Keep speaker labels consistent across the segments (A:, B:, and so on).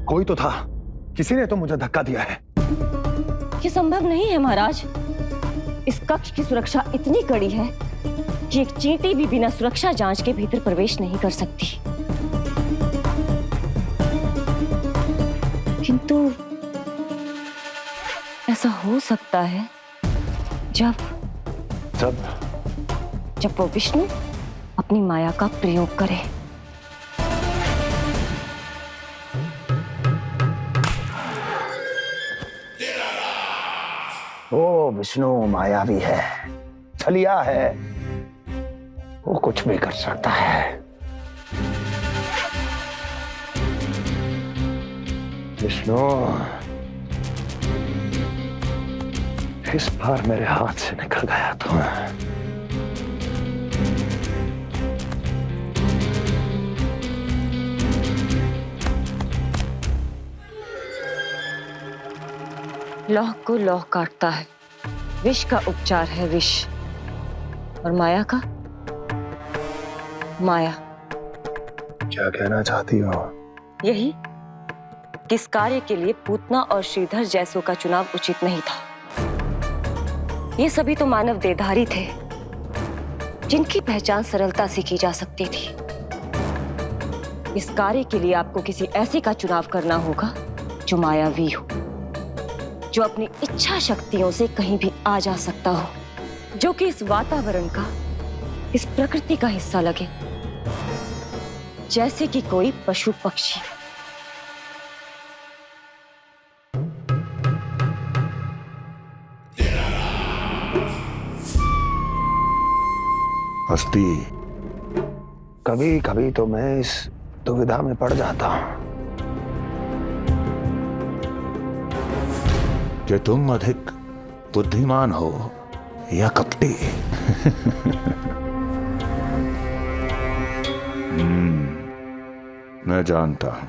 A: कोई तो था, किसी ने तो मुझे धक्का दिया है।
B: ये संभव नहीं है महाराज। इस कक्ष की सुरक्षा इतनी कड़ी है कि एक चींटी भी बिना सुरक्षा जांच के भीतर प्रवेश नहीं कर सकती। किंतु ऐसा हो सकता है जब वो विष्णु अपनी माया का प्रयोग करे।
A: वो विष्णु मायावी है, छलिया है, वो कुछ भी कर सकता है। विष्णु इस बार मेरे हाथ से निकल गया तो
B: लौह को लौह काटता है। विष का उपचार है विष, और माया का माया।
A: क्या कहना चाहती हो?
B: यही, किस कार्य के लिए पूतना और श्रीधर जैसों का चुनाव उचित नहीं था। ये सभी तो मानव देहधारी थे, जिनकी पहचान सरलता से की जा सकती थी। इस कार्य के लिए आपको किसी ऐसे का चुनाव करना होगा जो मायावी हो, जो अपनी इच्छा शक्तियों से कहीं भी आ जा सकता हो, जो कि इस वातावरण का, इस प्रकृति का हिस्सा लगे, जैसे कि कोई पशु पक्षी।
A: हस्ती, कभी कभी तो मैं इस दुविधा में पड़ जाता हूं कि तुम अधिक बुद्धिमान हो या कपटी। मैं जानता हूं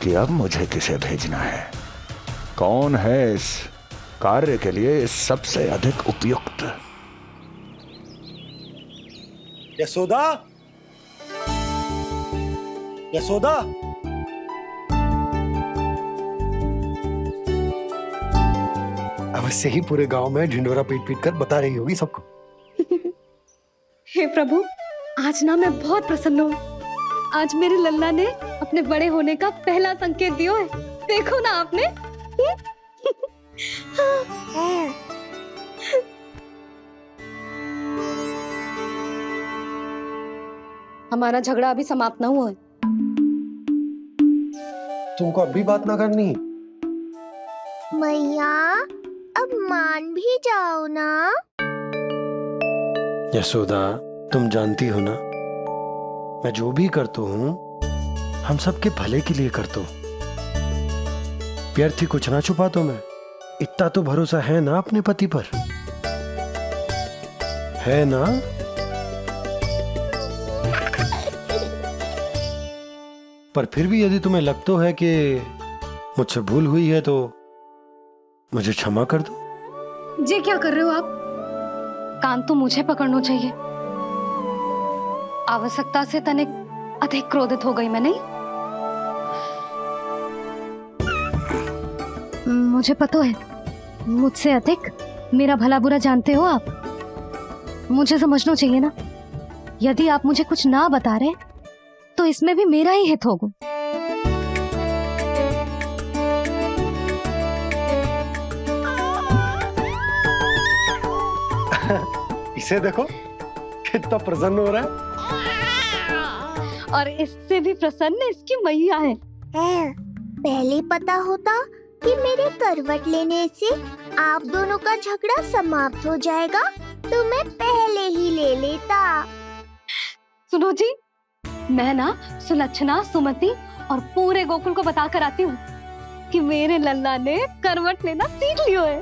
A: कि अब मुझे किसे भेजना है, कौन है इस कार्य के लिए सबसे अधिक उपयुक्त।
C: यशोदा, यशोदा,
D: अवश्य ही पूरे गांव में ढिंडोरा पीट पीट कर बता रही होगी सबको।
E: हे प्रभु, आज ना मैं बहुत प्रसन्न हूँ। आज मेरे लल्ला ने अपने बड़े होने का पहला संकेत दिया है। देखो ना आपने। हमारा झगड़ा अभी समाप्त ना हुआ है।
D: तुमको अब भी बात ना करनी?
F: मैया, अब मान भी जाओ ना।
D: यशोदा, तुम जानती हो ना, मैं जो भी करता हूँ हम सबके भले के लिए करता हूँ। व्यर्थ ही कुछ ना छुपा तो मैं। इतना तो भरोसा है ना अपने पति पर, है ना? पर फिर भी यदि तुम्हें लगता है कि मुझसे भूल हुई है तो मुझे क्षमा कर दो।
E: ये क्या कर रहे हो आप? कान तो मुझे पकड़ना चाहिए। आवश्यकता से तनिक अधिक क्रोधित हो गई मैं, नहीं? मुझे पता है, मुझसे अधिक मेरा भला बुरा जानते हो आप। मुझे समझना चाहिए ना, यदि आप मुझे कुछ ना बता रहे तो इसमें भी मेरा ही हित होगा।
D: इसे देखो कितना प्रसन्न हो रहा है।
E: और इससे भी प्रसन्न इसकी मैया है।
F: पहले पता होता कि मेरे करवट लेने से आप दोनों का झगड़ा समाप्त हो जाएगा तो मैं पहले ही ले लेता।
E: सुनो जी, मैं ना सुलक्षणा, सुमति और पूरे गोकुल को बता कर आती हूँ कि मेरे लल्ला ने करवट लेना सीख लियो है।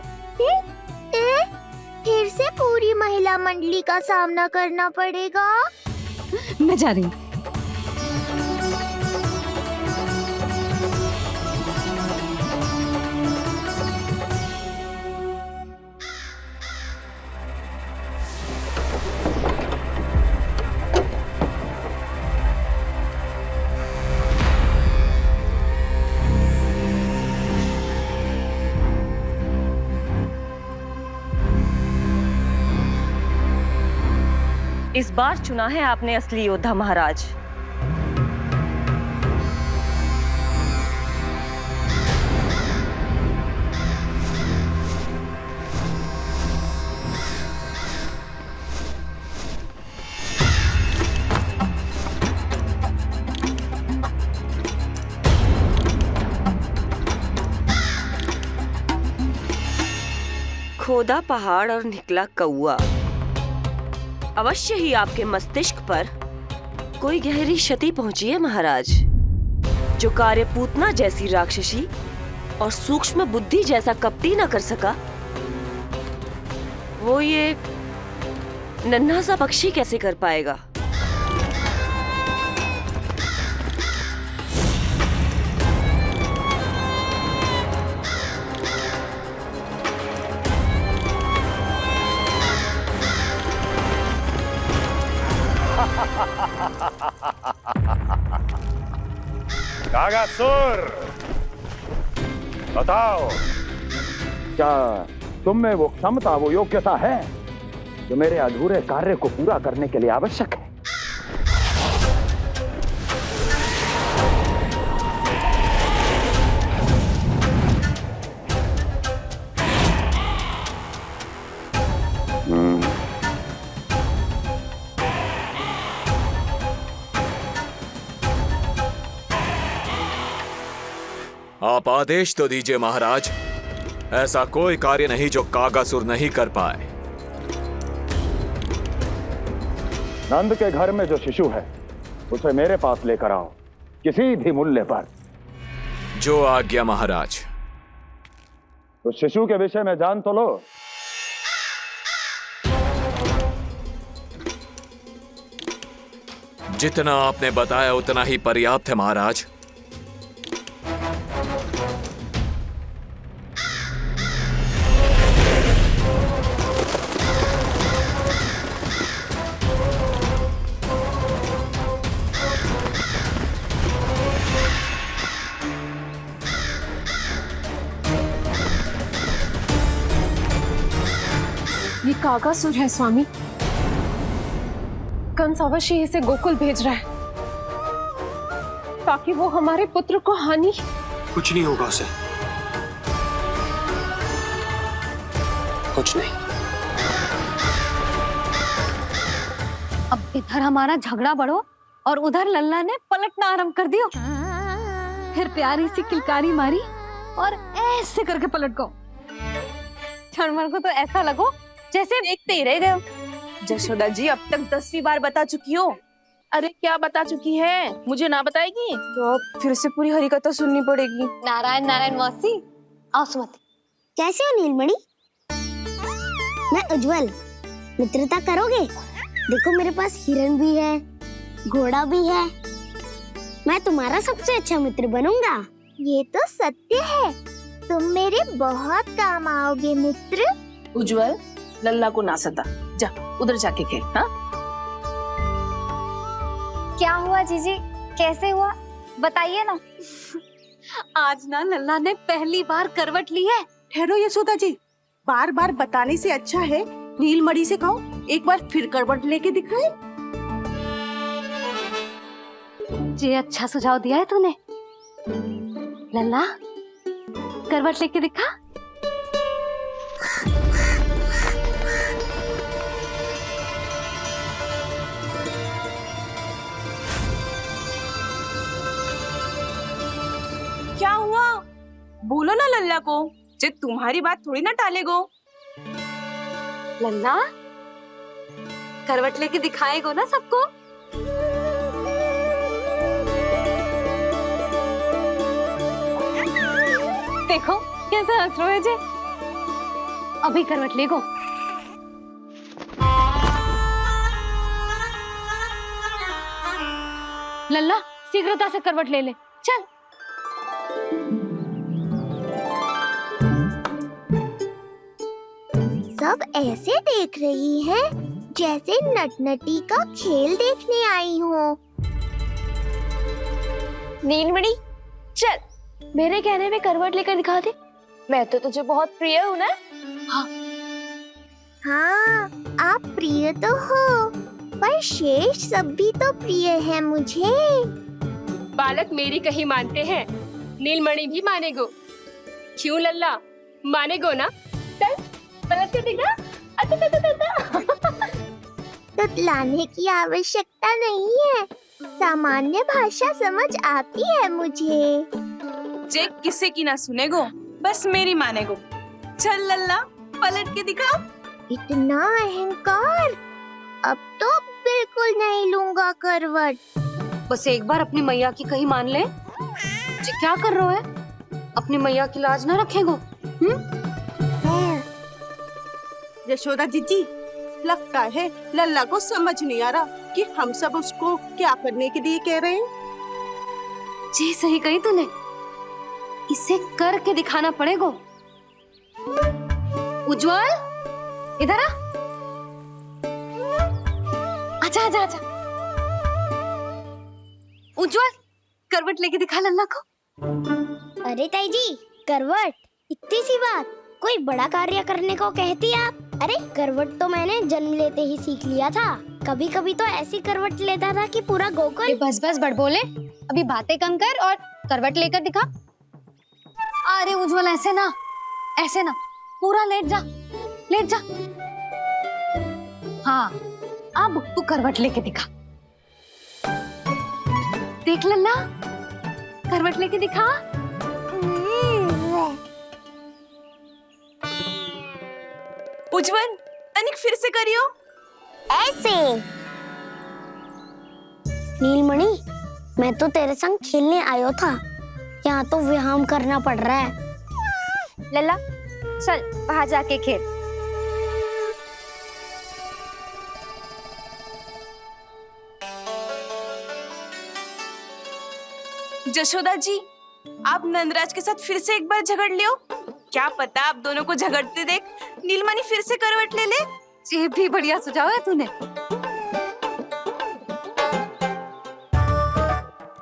F: फिर से पूरी महिला मंडली का सामना करना पड़ेगा।
E: मैं जा रही हूँ।
B: इस बार चुना है आपने असली योद्धा महाराज। खोदा पहाड़ और निकला कौआ। अवश्य ही आपके मस्तिष्क पर कोई गहरी क्षति पहुंची है महाराज। जो कार्य पूतना जैसी राक्षसी और सूक्ष्म बुद्धि जैसा कपटी न कर सका, वो ये नन्हा सा पक्षी कैसे कर पाएगा।
A: कागासुर, बताओ, क्या तुम में वो क्षमता, वो योग्यता है जो मेरे अधूरे कार्य को पूरा करने के लिए आवश्यक है?
G: आप आदेश तो दीजिए महाराज। ऐसा कोई कार्य नहीं जो कागासुर नहीं कर पाए।
A: नंद के घर में जो शिशु है उसे मेरे पास लेकर आओ, किसी भी मूल्य पर।
G: जो आज्ञा महाराज।
A: उस शिशु के विषय में जान तो लो।
G: जितना आपने बताया उतना ही पर्याप्त है महाराज।
H: ये कागासुर है स्वामी। कंस अवश्य इसे गोकुल भेज रहा है ताकि वो हमारे पुत्र को हानि।
D: कुछ नहीं होगा उसे, कुछ नहीं।
E: अब इधर हमारा झगड़ा बढ़ो और उधर लल्ला ने पलटना आरंभ कर दियो। फिर प्यारी सी किलकारी मारी और ऐसे करके पलट गो। क्षणभर को तो ऐसा लगो जैसे
I: देखते ही रह गए। जशोदा जी अब तक 10वीं बार बता चुकी हो। अरे क्या बता चुकी है, मुझे ना बताएगी तो अब फिर से पूरी हरी कथा सुननी पड़ेगी।
E: नारायण नारायण मौसी, आओ सुमति।
F: कैसे हो नीलमणि? मैं उज्जवल, मित्रता करोगे? देखो मेरे पास हिरन भी है, घोड़ा भी है। मैं तुम्हारा सबसे अच्छा मित्र बनूंगा। ये तो सत्य है, तुम मेरे बहुत काम आओगे मित्र।
I: उज्जवल, लल्ला को ना सता, जा उधर जाके खेल। हाँ,
E: क्या हुआ जीजी, कैसे हुआ बताइए ना। आज ना लल्ला ने पहली बार करवट ली है।
J: ठहरो यशोदा जी, बार बार बताने से अच्छा है नीलमणि से कहो एक बार फिर करवट लेके दिखाए।
E: ये अच्छा सुझाव दिया है तूने। लल्ला करवट लेके दिखा।
I: क्या हुआ? बोलो ना लल्ला को, जे तुम्हारी बात थोड़ी ना टालेगो।
E: लल्ला करवट लेके दिखाएगो ना सबको। देखो कैसा हंस रहे जे। अभी करवट लेगो। लल्ला शीघ्रता से करवट ले ले, चल।
F: सब ऐसे देख रही है जैसे नटनटी का खेल देखने आई हो।
I: नीलमणि चल, मेरे कहने में करवट लेकर दिखा दे। मैं तो तुझे बहुत प्रिय हूँ ना।
F: हाँ, आप प्रिय तो हो, पर शेष सब भी तो प्रिय है मुझे।
H: बालक मेरी कहीं मानते हैं, नीलमणि भी मानेगो। क्यों लल्ला, मानेगो ना? चल पलट के दिखा।
F: तुतलाने की आवश्यकता नहीं है, सामान्य भाषा समझ आती है मुझे।
I: जे किसी की ना सुनेगो, बस मेरी मानेगो। चल लल्ला, पलट के दिखा।
F: इतना अहंकार, अब तो बिल्कुल नहीं लूंगा करवट।
E: बस एक बार अपनी मैया की कहीं मान ले। जी क्या कर रहे हो? अपनी मैया की लाज ना रखेगो?
J: यशोदा जीजी, लगता है लल्ला को समझ नहीं आ रहा कि हम सब उसको क्या करने के लिए कह रहे हैं।
E: जी सही कही तूने, इसे करके दिखाना पड़ेगा। उज्जवल, इधर आ। आजा आजा आजा। उज्जवल, करवट लेके दिखा लल्ला को।
F: अरे ताई जी, करवट, इतनी सी बात, कोई बड़ा कार्य करने को कहती आप? अरे करवट तो मैंने जन्म लेते ही सीख लिया था। कभी कभी तो ऐसी करवट लेता था कि पूरा गोकुल।
E: बस बस बड़ बोले, अभी बातें कम कर और करवट लेकर दिखा। अरे उज्जवल, ऐसे ना, ऐसे ना, पूरा लेट जा, लेट जा। हाँ, अब तू करवट लेके दिखा। देख लल्ला, करवट लेके दिखा।
I: उज्जवल, तनिक फिर से करियो।
F: ऐसे। नीलमणि, मैं तो तेरे संग खेलने आयो था, यहाँ तो व्यायाम करना पड़ रहा है।
B: लल्ला चल वहां जाके खेल।
I: जशोदा जी, आप नंदराज के साथ फिर से एक बार झगड़ लियो। क्या पता आप दोनों को झगड़ते देख नीलमणि फिर से करवट ले ले।
E: ये भी बढ़िया सुझाव है तूने।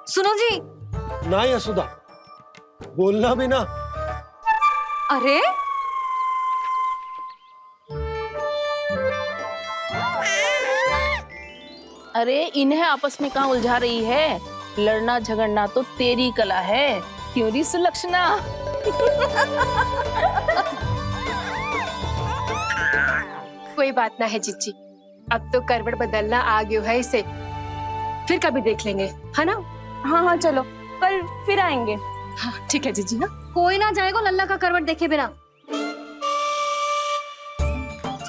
E: सुनो जी।
D: ना यशोदा, बोलना भी ना।
E: अरे
I: अरे इन्हें आपस में कहाँ उलझा रही है? लड़ना झगड़ना तो तेरी कला है, क्यों री सुलक्षणा?
H: कोई बात ना है जीजी, अब तो करवट बदलना आ गयो है इसे। फिर कभी देख लेंगे, है ना?
I: हाँ हाँ चलो, कल फिर आएंगे।
H: हाँ ठीक है जीजी। ना
E: कोई ना जाएगा लल्ला का करवट देखे बिना।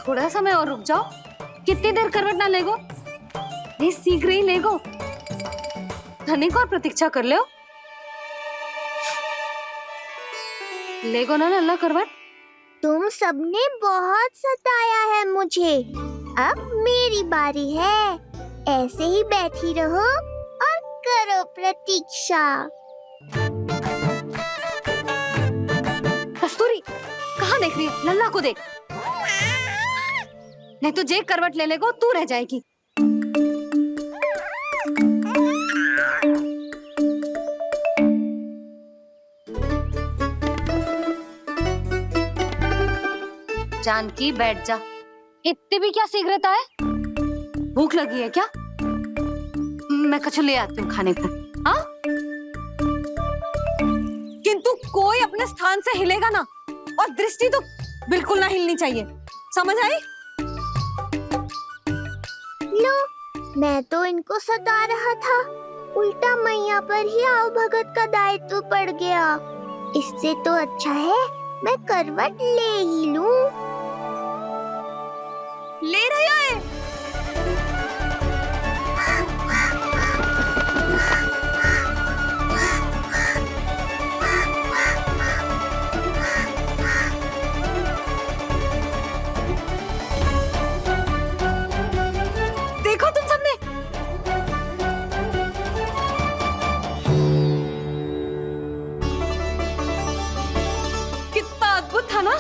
E: थोड़ा समय और रुक जाओ। कितनी देर करवट ना लेगो? नहीं सीख रही लेगो। धनिक और प्रतीक्षा कर ले। लेगो ना लल्ला करवट।
F: तुम सबने बहुत सताया है मुझे, अब मेरी बारी है। ऐसे ही बैठी रहो और करो प्रतीक्षा।
E: कस्तूरी, कहाँ देख रही है? लल्ला को देख, नहीं तो जे करवट ले लेगो तू रह जाएगी। जानकी बैठ जा। इतनी भी क्या शीघ्रता है? भूख लगी है क्या? मैं कछु ले आती हूँ खाने को। हाँ? किंतु कोई अपने स्थान से हिलेगा ना, और दृष्टि तो बिल्कुल ना हिलनी चाहिए, समझ आई?
F: लो, मैं तो इनको सता रहा था, उल्टा मैया पर ही आओ भगत का दायित्व पड़ गया। इससे तो अच्छा है मैं करवट ले ही लूं।
I: ले रही है।
E: देखो तुम सबने, कितना अद्भुत था ना?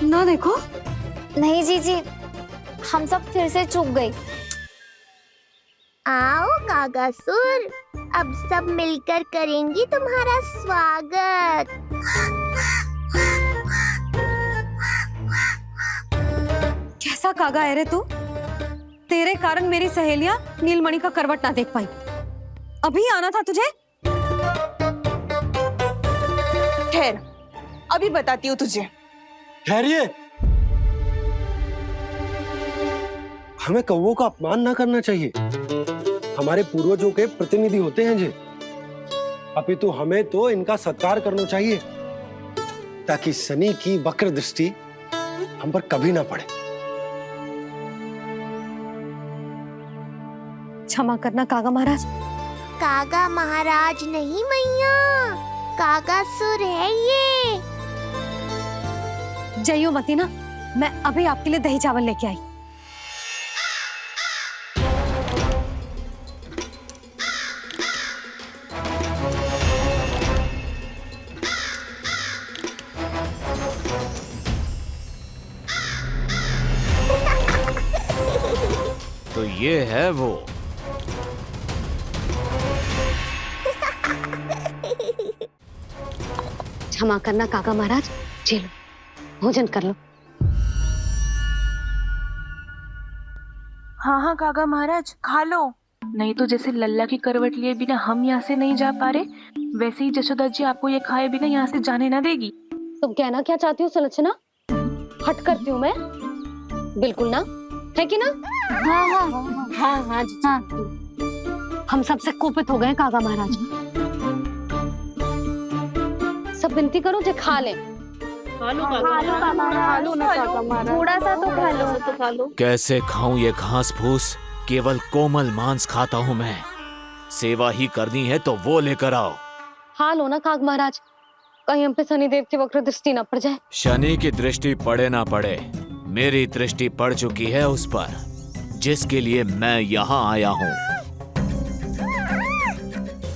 E: ना देखो।
F: नहीं जीजी, हम सब फिर से चूक गए। आओ कागासुर, अब सब मिलकर करेंगी तुम्हारा स्वागत।
E: कैसा कागा है रे तू? तेरे कारण मेरी सहेलियां नीलमणि का करवट ना देख पाई। अभी आना था तुझे।
I: ठहर, अभी बताती हूँ तुझे।
D: ठहरिए, हमें कौवों का अपमान ना करना चाहिए। हमारे पूर्वजों के प्रतिनिधि होते हैं जी। अपितु हमें तो इनका सत्कार करना चाहिए ताकि शनि की वक्र दृष्टि हम पर कभी ना पड़े।
E: क्षमा करना कागा महाराज।
F: कागा महाराज नहीं मैया, कागासुर है ये।
E: जइयो मती ना, मैं अभी आपके लिए दही चावल लेके आई।
G: तो ये है वो।
E: क्षमा करना काका महाराज, चलो भोजन कर लो।
I: हाँ हाँ काका महाराज, खा लो। नहीं तो जैसे लल्ला की करवट लिए बिना हम यहाँ से नहीं जा पा रहे, वैसे ही जशोदा जी आपको ये खाए बिना यहाँ से जाने ना देगी।
E: तुम कहना क्या चाहती हो सुलक्षणा? हट करती हूँ मैं? बिल्कुल ना, है कि ना?
F: हाँ हाँ हाँ हाँ हाँ, हाँ।
E: हम सबसे कोपित हो गए काका महाराज। सब विनती करो जो खा ले।
F: थोड़ा सा तो खा लो।
G: कैसे खाऊं ये घास फूस? केवल कोमल मांस खाता हूं मैं। सेवा ही करनी है तो वो लेकर आओ।
E: खा लो ना काग महाराज, कहीं हम पे शनिदेव की वक्र दृष्टि न पड़ जाए।
G: शनि की दृष्टि पड़े ना पड़े, मेरी दृष्टि पड़ चुकी है उस पर, जिसके लिए मैं यहाँ आया हूँ।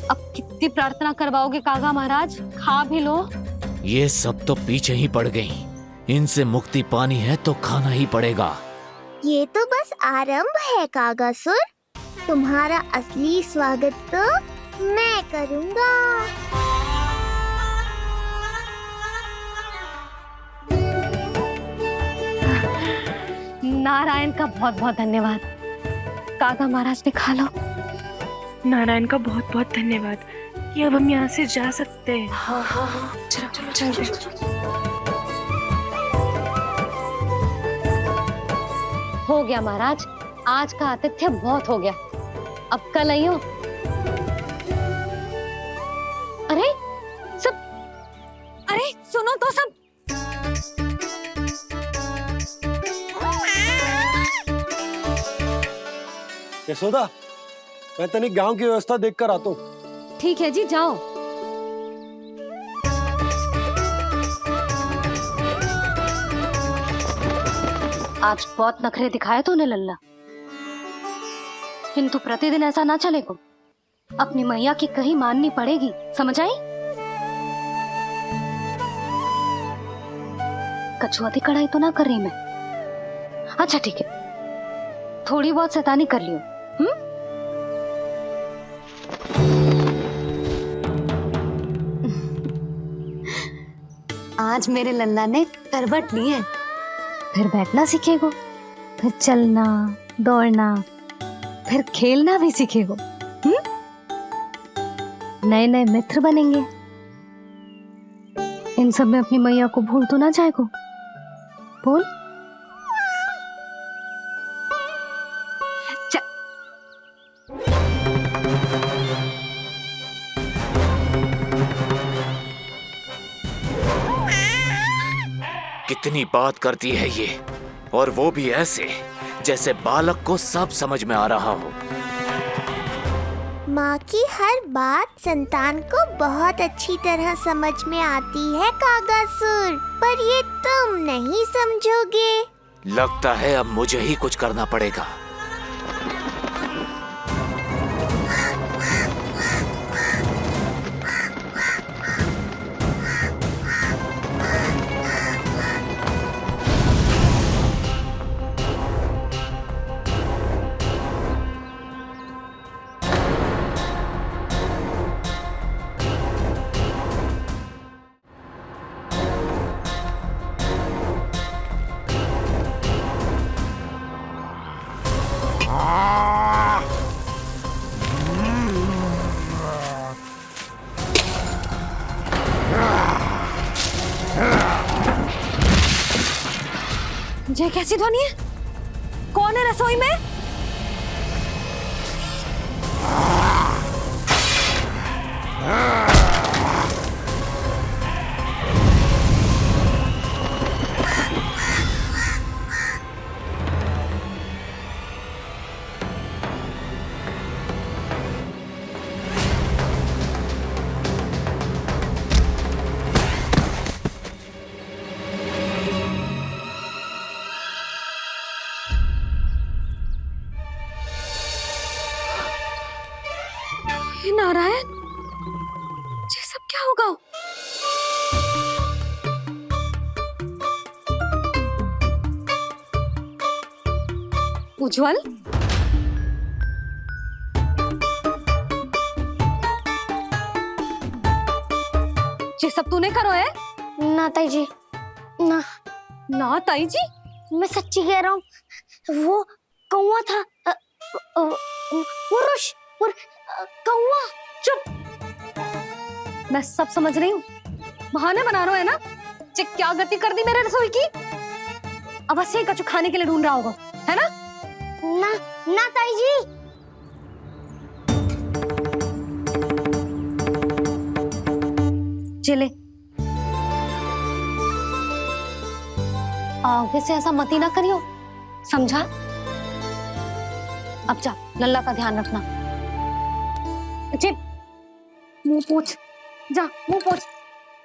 E: अब कितनी प्रार्थना करवाओगे कागा महाराज? खा भी लो।
G: ये सब तो पीछे ही पड़ गई, इनसे मुक्ति पानी है तो खाना ही पड़ेगा।
F: ये तो बस आरंभ है कागासुर, तुम्हारा असली स्वागत तो मैं करूँगा।
E: नारायण का बहुत बहुत धन्यवाद। काका महाराज ने खा लो।
I: नारायण का बहुत बहुत धन्यवाद कि अब हम यहाँ से जा सकते हैं।
E: हो गया महाराज, आज का आतिथ्य बहुत हो गया, अब कल आइयो। अरे सब, अरे सुनो तो सब।
D: यशोदा, मैं तनिक गांव की व्यवस्था देखकर आता हूँ।
E: ठीक है जी, जाओ। आज बहुत नखरे दिखाए तूने लल्ला, किंतु प्रतिदिन ऐसा ना चलेगा। अपनी मैया की कहीं माननी पड़ेगी, समझ आई? कछुआती कढ़ाई तो ना कर रही मैं। अच्छा ठीक है, थोड़ी बहुत शैतानी कर लियो। आज मेरे लल्ला ने करवट ली है, फिर बैठना सीखेगो, फिर चलना दौड़ना, फिर खेलना भी सीखेगो। नए नए मित्र बनेंगे। इन सब में अपनी मैया को भूल तो ना जाएगो। बोल।
G: कितनी बात करती है ये, और वो भी ऐसे जैसे बालक को सब समझ में आ रहा हो।
F: माँ की हर बात संतान को बहुत अच्छी तरह समझ में आती है कागासुर, पर ये तुम नहीं समझोगे।
G: लगता है अब मुझे ही कुछ करना पड़ेगा।
E: ये कैसी ध्वनि है? कौन है रसोई में? हे नारायण, ये सब क्या होगा? उज्जवल, ये सब तूने करो है?
F: ना ताई जी, ना
E: ना ताई जी,
F: मैं सच्ची कह रहा हूँ। वो कौवा था, पुरुष कौवा।
E: चुप। मैं सब समझ रही हूँ, बहाने बना रहा है ना? ये क्या गति कर दी मेरे रसोई की? अवश्य ही कछु खाने के लिए ढूंढ रहा होगा, है ना?
F: ना ना ताई जी।
E: चले, आगे से ऐसा मत ही ना करियो, समझा? अब जा, लल्ला का ध्यान रखना। चिप, मुंह पोछ, जा मुंह पोछ।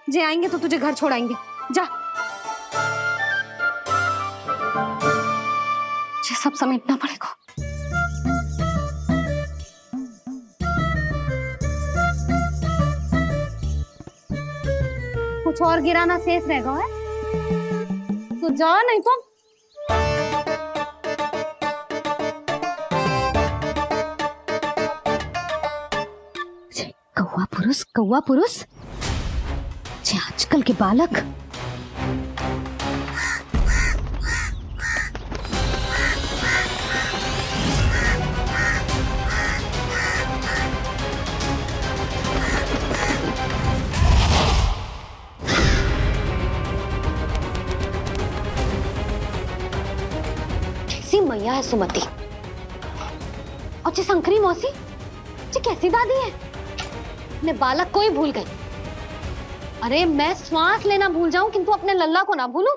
E: जे आएंगे तो तुझे घर छोड़ाएंगे, जा। ये सब समेटना पड़ेगा। कुछ और गिराना शेष रहेगा है? तो जा, नहीं तो कौवा पुरुष जे आजकल के बालक। कैसी मैया है सुमति, और जे शंकरी मौसी, जे कैसी दादी है। मैं बालक को ही भूल गई। अरे मैं श्वास लेना भूल जाऊं किंतु अपने लल्ला को ना भूलूं।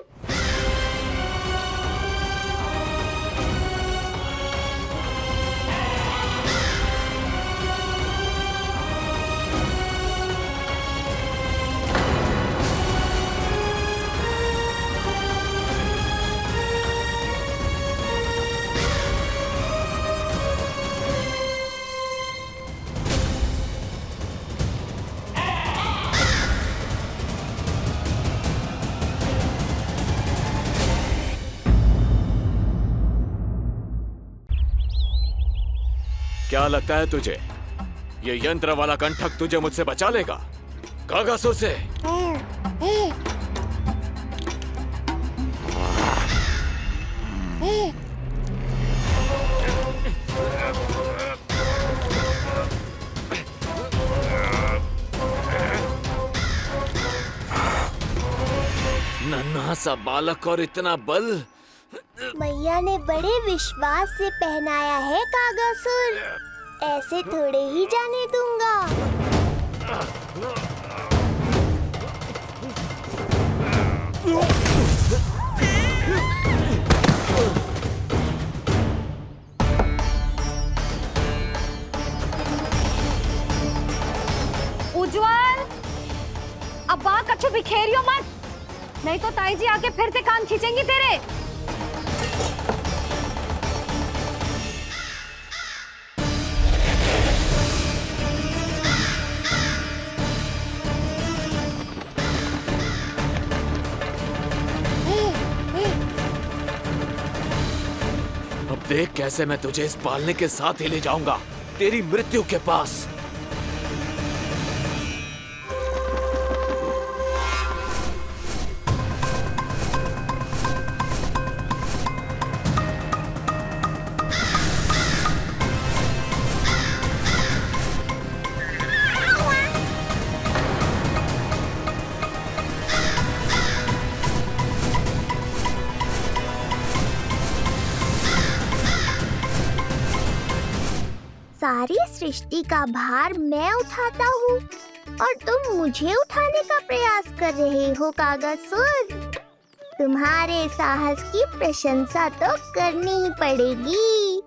G: क्या लगता है तुझे ये यंत्र वाला कंठक तुझे मुझसे बचा लेगा? कागासुर से। नन्हा सा बालक और इतना बल।
F: मैया ने बड़े विश्वास से पहनाया है कागासुर, ऐसे थोड़े ही जाने दूंगा।
E: उज्जवल, अब बात कछु बिखेरियो मत, नहीं तो ताई जी आके फिर से कान खींचेंगी तेरे।
G: अब देख कैसे मैं तुझे इस पालने के साथ ही ले जाऊंगा तेरी मृत्यु के पास।
F: सारी सृष्टि का भार मैं उठाता हूँ और तुम मुझे उठाने का प्रयास कर रहे हो कागजसुर। तुम्हारे साहस की प्रशंसा तो करनी ही पड़ेगी।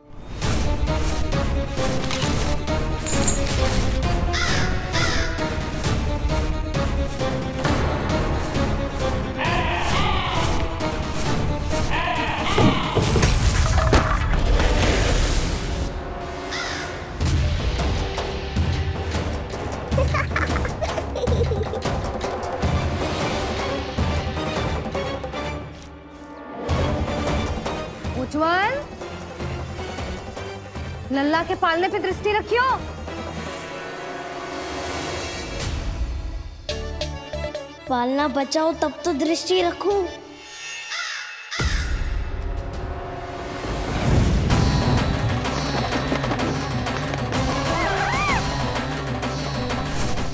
E: उज्जवल, लल्ला के पालने पे दृष्टि रखियो।
F: पालना बचाओ तब तो दृष्टि रखूं।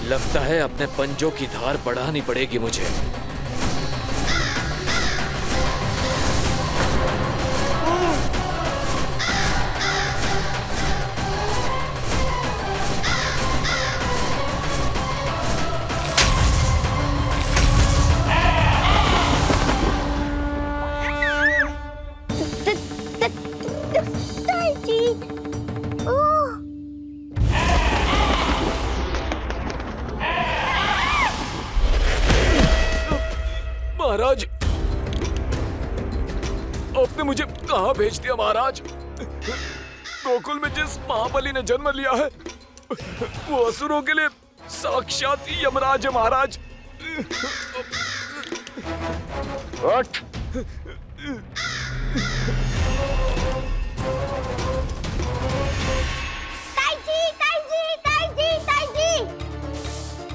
G: लगता है अपने पंजों की धार बढ़ानी पड़ेगी मुझे। महाराज, आपने मुझे कहाँ भेज दिया महाराज? गोकुल में जिस महाबली ने जन्म लिया है वो असुरों के लिए साक्षात यमराज है महाराज।
A: उठ।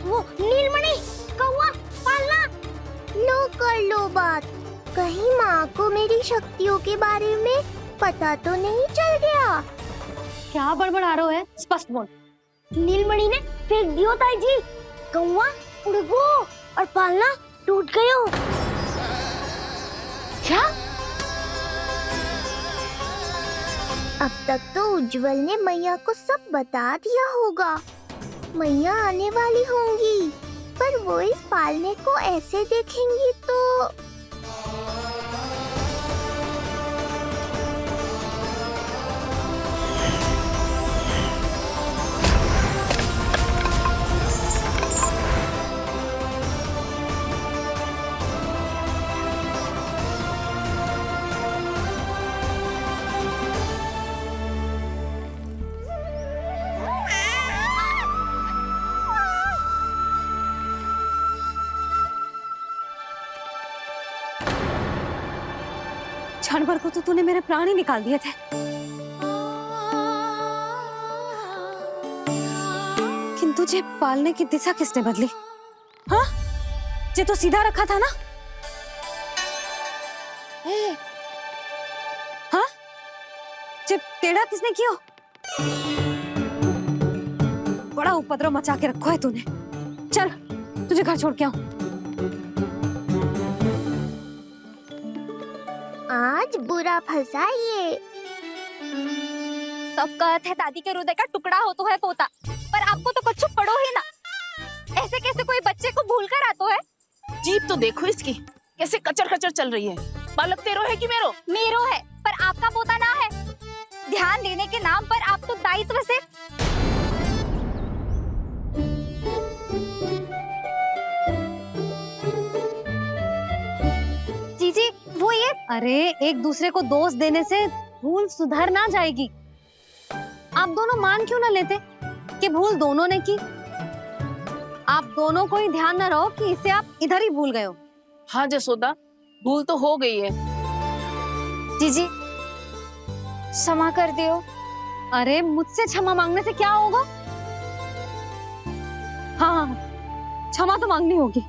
F: वो नीलमणि, कौवा, पालना, लो कर लो बात। कहीं माँ को मेरी शक्तियों के बारे में पता तो नहीं चल गया।
E: क्या बड़बड़ा रहे हो है? स्पष्ट बोल।
F: नीलमणि ने फेंक दियो ताई जी। कौवा उड़ गयो और पालना टूट गयो।
E: क्या?
F: अब तक तो उज्जवल ने मैया को सब बता दिया होगा। मैया आने वाली होंगी, पर वो इस पालने को ऐसे देखेंगी तो
E: क्षण भर को तो तूने मेरे प्राण ही निकाल दिए थे, किंतु जे पालने की दिशा किसने बदली? हाँ, जे तो सीधा रखा था ना? हाँ, जे टेढ़ा किसने किया? बड़ा उपद्रव मचा के रखो है तूने। चल, तुझे घर छोड़ के आऊं।
F: आज बुरा फंसा ये।
K: सब कहत है दादी के हृदय का टुकड़ा हो तो है पोता, पर आपको तो कुछ पड़ो ही ना। ऐसे कैसे कोई बच्चे को भूल कर आतो है?
I: जीप तो देखो इसकी, कैसे कचर कचर चल रही है। बालक तेरो है कि मेरो?
K: मेरो है, पर आपका पोता ना है। ध्यान देने के नाम पर आप तो दायित्व से जीजी वो ये।
E: अरे एक दूसरे को दोष देने से भूल सुधर ना जाएगी। आप दोनों मान क्यों ना लेते कि भूल दोनों ने की? आप दोनों को ही ध्यान न रहो कि इसे आप इधर ही भूल गए हो।
I: हाँ जसोदा, भूल तो हो गई है।
K: जीजी क्षमा कर दियो।
E: अरे मुझसे क्षमा मांगने से क्या होगा? हाँ, क्षमा तो मांगनी होगी।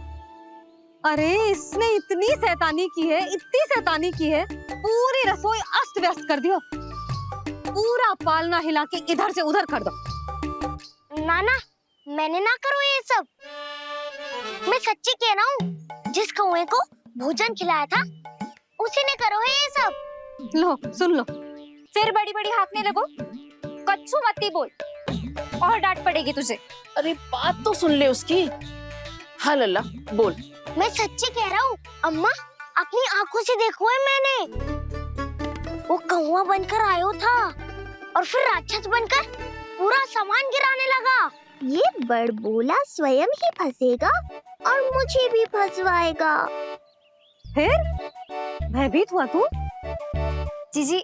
E: अरे इसने इतनी शैतानी की है, इतनी शैतानी की है, पूरी रसोई अस्त व्यस्त कर दियो। पूरा पालना हिला के इधर से उधर कर दो।
F: नाना, मैंने ना करो ये सब। मैं सच्ची कह रहा हूँ, जिस कौवे को भोजन खिलाया था उसी ने करो है ये सब।
E: लो सुन लो।
K: फिर बड़ी बड़ी हाकने लगो। कच्छू मती बोल। और डांट पड़ेगी तुझे।
I: अरे बात तो सुन ले उसकी। हाँ लल्ला बोल।
F: मैं सच्ची कह रहा हूँ अम्मा, अपनी आंखों से देखो है मैंने। वो कौवा बनकर आयो था और फिर राक्षस बनकर पूरा सामान गिराने लगा। ये बड़बोला स्वयं ही फंसेगा और मुझे भी फंसवाएगा।
E: फिर भयभीत हुआ तू?
K: जीजी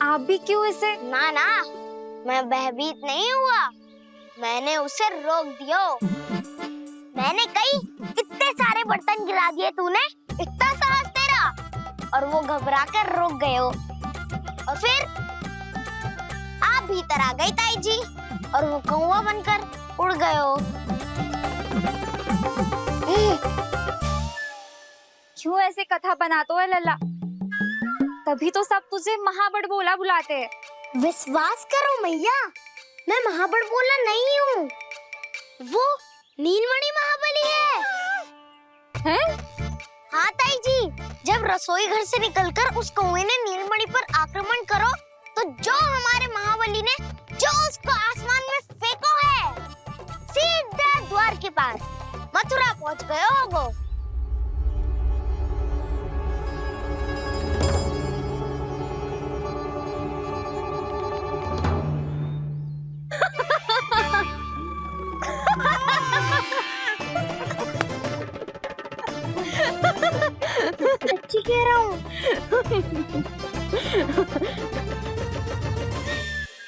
K: आप भी क्यों ऐसे?
F: ना ना, मैं भयभीत नहीं हुआ, मैंने उसे रोक दिया। मैंने कही इतने सारे बर्तन गिरा दिए तूने, इतना साहस तेरा, और वो घबरा कर रुक गए हो। और फिर आप भीतर आ गई ताई जी और वो कौवा बनकर उड़ गए हो।
K: क्यों ऐसे कथा बनाते हो लल्ला? तभी तो सब तुझे महाबड़बोला बुलाते हैं।
F: विश्वास करो मैया, मैं महाबड़बोला नहीं हूँ, वो नीलमणि महाबली है।
E: हैं?
F: हाँ ताई जी, जब रसोई घर से निकलकर उस कौवे ने नीलमणि पर आक्रमण करो तो जो हमारे महाबली ने जो उसको आसमान में फेंको है, सीधा द्वार के पास मथुरा पहुंच गए हो वो। सच्ची कह रहा हूँ।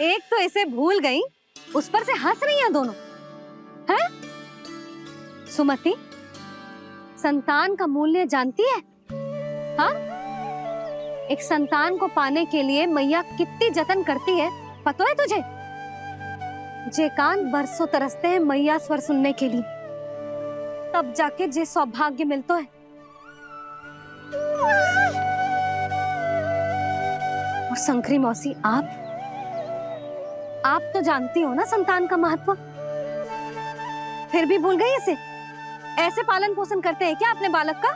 E: एक तो इसे भूल गई, उस पर से हंस रही हैं दोनों। हैं? सुमति, संतान का मूल्य जानती है? हाँ? एक संतान को पाने के लिए मैया कितनी जतन करती है, पता है तुझे? जे कान बरसों तरसते हैं मैया स्वर सुनने के लिए, तब जाके जे सौभाग्य मिलता है। और शंकरी मौसी, आप तो जानती हो ना संतान का महत्व, फिर भी भूल गई इसे? ऐसे पालन पोषण करते हैं क्या अपने बालक का?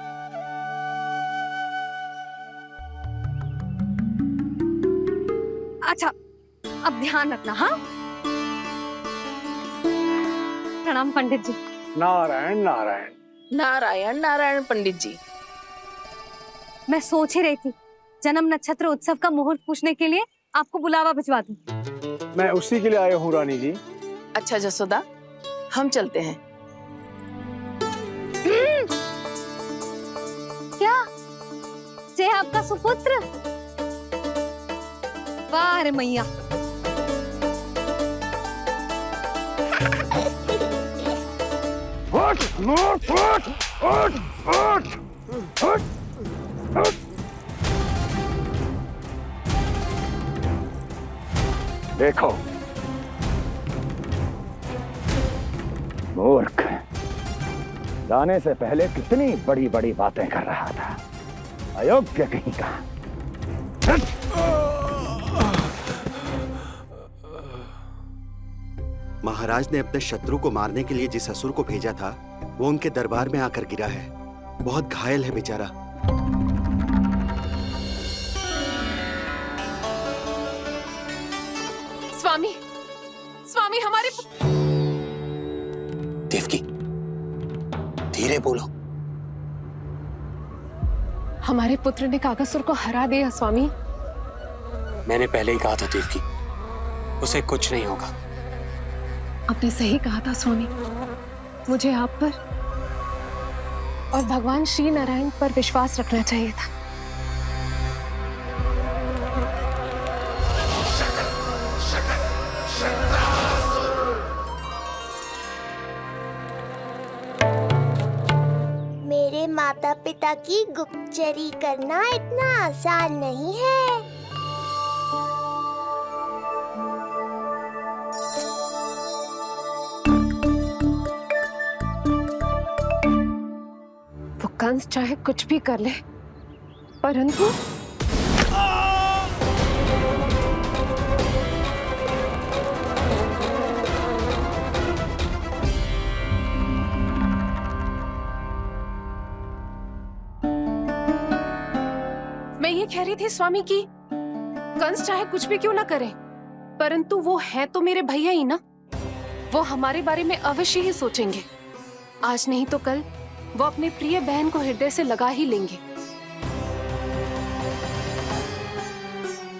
E: अच्छा, अब ध्यान रखना। हाँ, प्रणाम पंडित जी।
A: नारायण नारायण।
I: नारायण नारायण पंडित जी।
E: मैं सोच ही रही थी जन्म नक्षत्र उत्सव का मुहूर्त पूछने के लिए आपको बुलावा भिजवा दूं।
A: मैं उसी के लिए आया हूँ रानी जी।
I: अच्छा जसोदा, हम चलते हैं।
E: क्या जे आपका सुपुत्र? वाह रे मैया।
A: उठ, उठ, उठ, उठ, उठ, उठ, उठ। देखो मूर्ख, जाने से पहले कितनी बड़ी बड़ी बातें कर रहा था, अयोग्य कहीं का।
L: महाराज ने अपने शत्रु को मारने के लिए जिस असुर को भेजा था वो उनके दरबार में आकर गिरा है, बहुत घायल है बेचारा।
H: स्वामी, स्वामी हमारे
L: देवकी, धीरे बोलो।
H: हमारे पुत्र ने काकासुर को हरा दिया स्वामी।
M: मैंने पहले ही कहा था देवकी, उसे कुछ नहीं होगा।
H: आपने सही कहा था स्वामी, मुझे आप पर और भगवान श्री नारायण पर विश्वास रखना चाहिए था।
F: मेरे माता पिता की गुप्तचरी करना इतना आसान नहीं है।
H: वो कंस चाहे कुछ भी कर ले, परंतु मैं ये कह रही थी स्वामी कि कंस चाहे कुछ भी क्यों ना करे, परंतु वो है तो मेरे भैया ही ना। वो हमारे बारे में अवश्य ही सोचेंगे। आज नहीं तो कल वो अपने प्रिय बहन को हृदय से लगा ही लेंगे।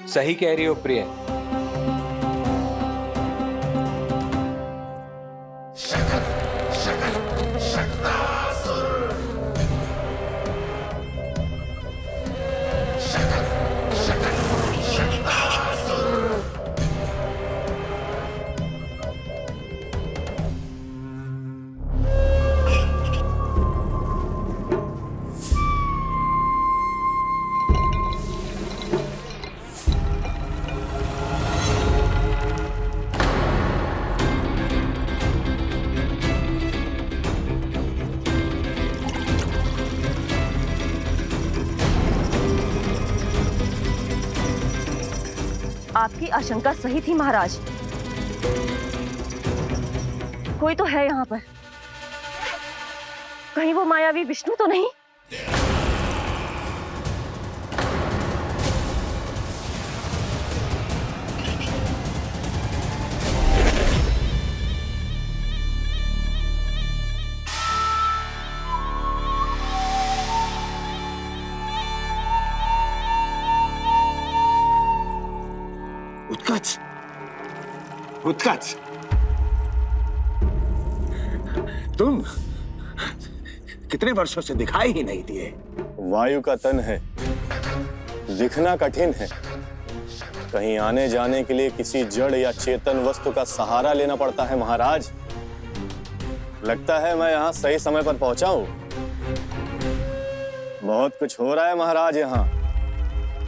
M: सही कह रही हो प्रिय।
B: आपकी आशंका सही थी महाराज। कोई तो है यहाँ पर। कहीं वो मायावी विष्णु तो नहीं?
A: उत्कच, उत्कच, तुम कितने वर्षों से दिखाई ही नहीं दिए।
N: वायु का तन है, दिखना कठिन है। कहीं आने जाने के लिए किसी जड़ या चेतन वस्तु का सहारा लेना पड़ता है महाराज। लगता है मैं यहाँ सही समय पर पहुंचा हूँ। बहुत कुछ हो रहा है महाराज यहाँ।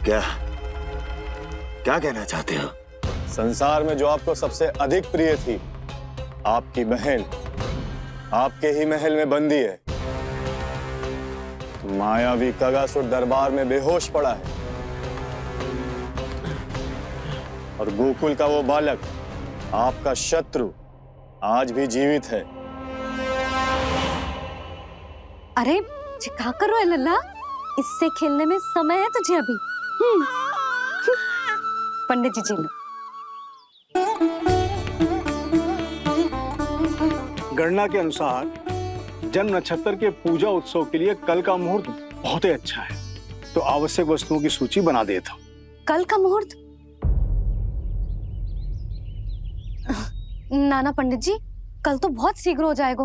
A: क्या क्या कहना चाहते हो?
N: संसार में जो आपको सबसे अधिक प्रिय थी, आपकी बहन, आपके ही महल में बंदी है। मायावी कगासुर दरबार में बेहोश पड़ा है और गोकुल का वो बालक, आपका शत्रु, आज भी जीवित है।
E: अरे क्या कर रहे हो लल्ला? इससे खेलने में समय है तुझे अभी। पंडित जी जी लो।
C: गणना के अनुसार जन्म नक्षत्र के पूजा उत्सव के लिए कल का मुहूर्त बहुत ही अच्छा है, तो आवश्यक वस्तुओं की सूची बना देता हूँ।
E: कल का मुहूर्त? नाना पंडित जी, कल तो बहुत शीघ्र हो जाएगा।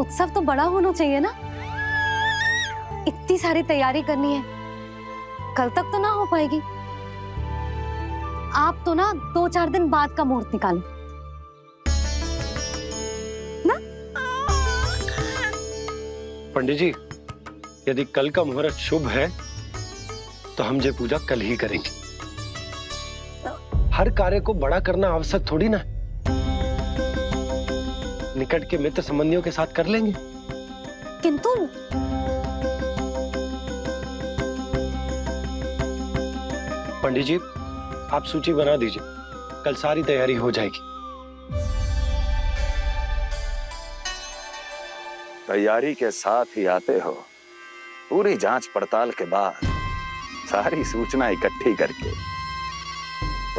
E: उत्सव तो बड़ा होना चाहिए ना। इतनी सारी तैयारी करनी है, कल तक तो ना हो पाएगी। आप तो ना 2-4 दिन बाद का मुहूर्त निकालो ना।
D: पंडित जी, यदि कल का मुहूर्त शुभ है तो हम ये पूजा कल ही करेंगे। हर कार्य को बड़ा करना आवश्यक थोड़ी ना। निकट के मित्र संबंधियों के साथ कर लेंगे।
E: किंतु
D: पंडित जी, आप सूची बना दीजिए, कल सारी तैयारी हो जाएगी।
A: तैयारी के साथ ही आते हो, पूरी जांच पड़ताल के बाद सारी सूचना इकट्ठी करके।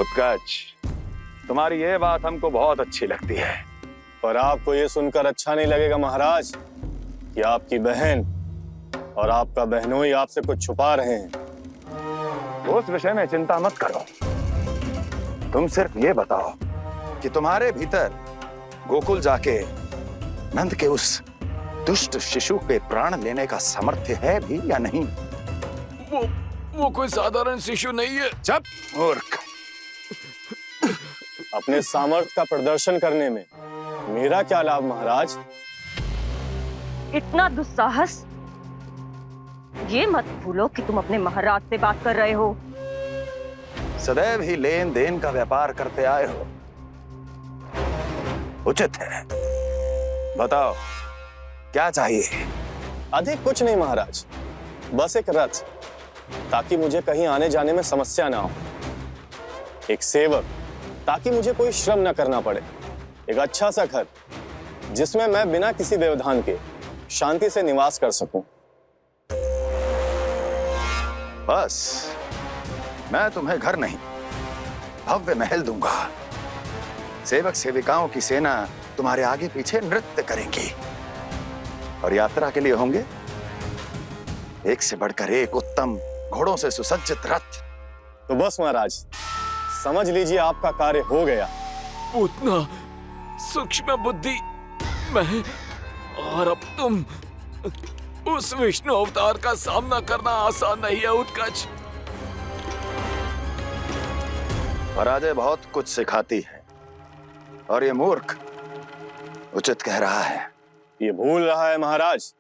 A: उत्कच, तुम्हारी ये बात हमको बहुत अच्छी लगती है।
N: पर आपको ये सुनकर अच्छा नहीं लगेगा महाराज कि आपकी बहन और आपका बहनोई आपसे कुछ छुपा रहे हैं।
A: उस विषय में चिंता मत करो। तुम सिर्फ ये बताओ कि तुम्हारे भीतर गोकुल जाके नंद के उस दुष्ट शिशु के प्राण लेने का सामर्थ्य है भी या नहीं?
G: वो कोई साधारण शिशु नहीं है।
A: चुप मूर्ख।
N: अपने सामर्थ्य का प्रदर्शन करने में मेरा क्या लाभ महाराज?
B: इतना दुस्साहस? ये मत भूलो कि तुम अपने महाराज से बात कर रहे हो।
A: सदैव ही लेन देन का व्यापार करते आए हो, उचित है। बताओ क्या चाहिए?
N: अधिक कुछ नहीं महाराज, बस एक रथ, ताकि मुझे कहीं आने जाने में समस्या ना हो। एक सेवक, ताकि मुझे कोई श्रम न करना पड़े। एक अच्छा सा घर, जिसमें मैं बिना किसी व्यवधान के शांति से निवास कर सकूं।
A: बस, मैं तुम्हें घर नहीं, भव्य महल दूंगा। सेवक सेविकाओं की सेना तुम्हारे आगे पीछे नृत्य करेंगी और यात्रा के लिए होंगे एक से बढ़कर एक उत्तम घोड़ों से सुसज्जित रथ।
N: तो बस महाराज, समझ लीजिए आपका कार्य हो गया।
G: उतना सूक्ष्म बुद्धि मैं, और अब तुम, उस विष्णु अवतार का सामना करना आसान नहीं है उत्कच।
A: पराजय बहुत कुछ सिखाती है और ये मूर्ख उचित कह रहा है।
N: ये भूल रहा है महाराज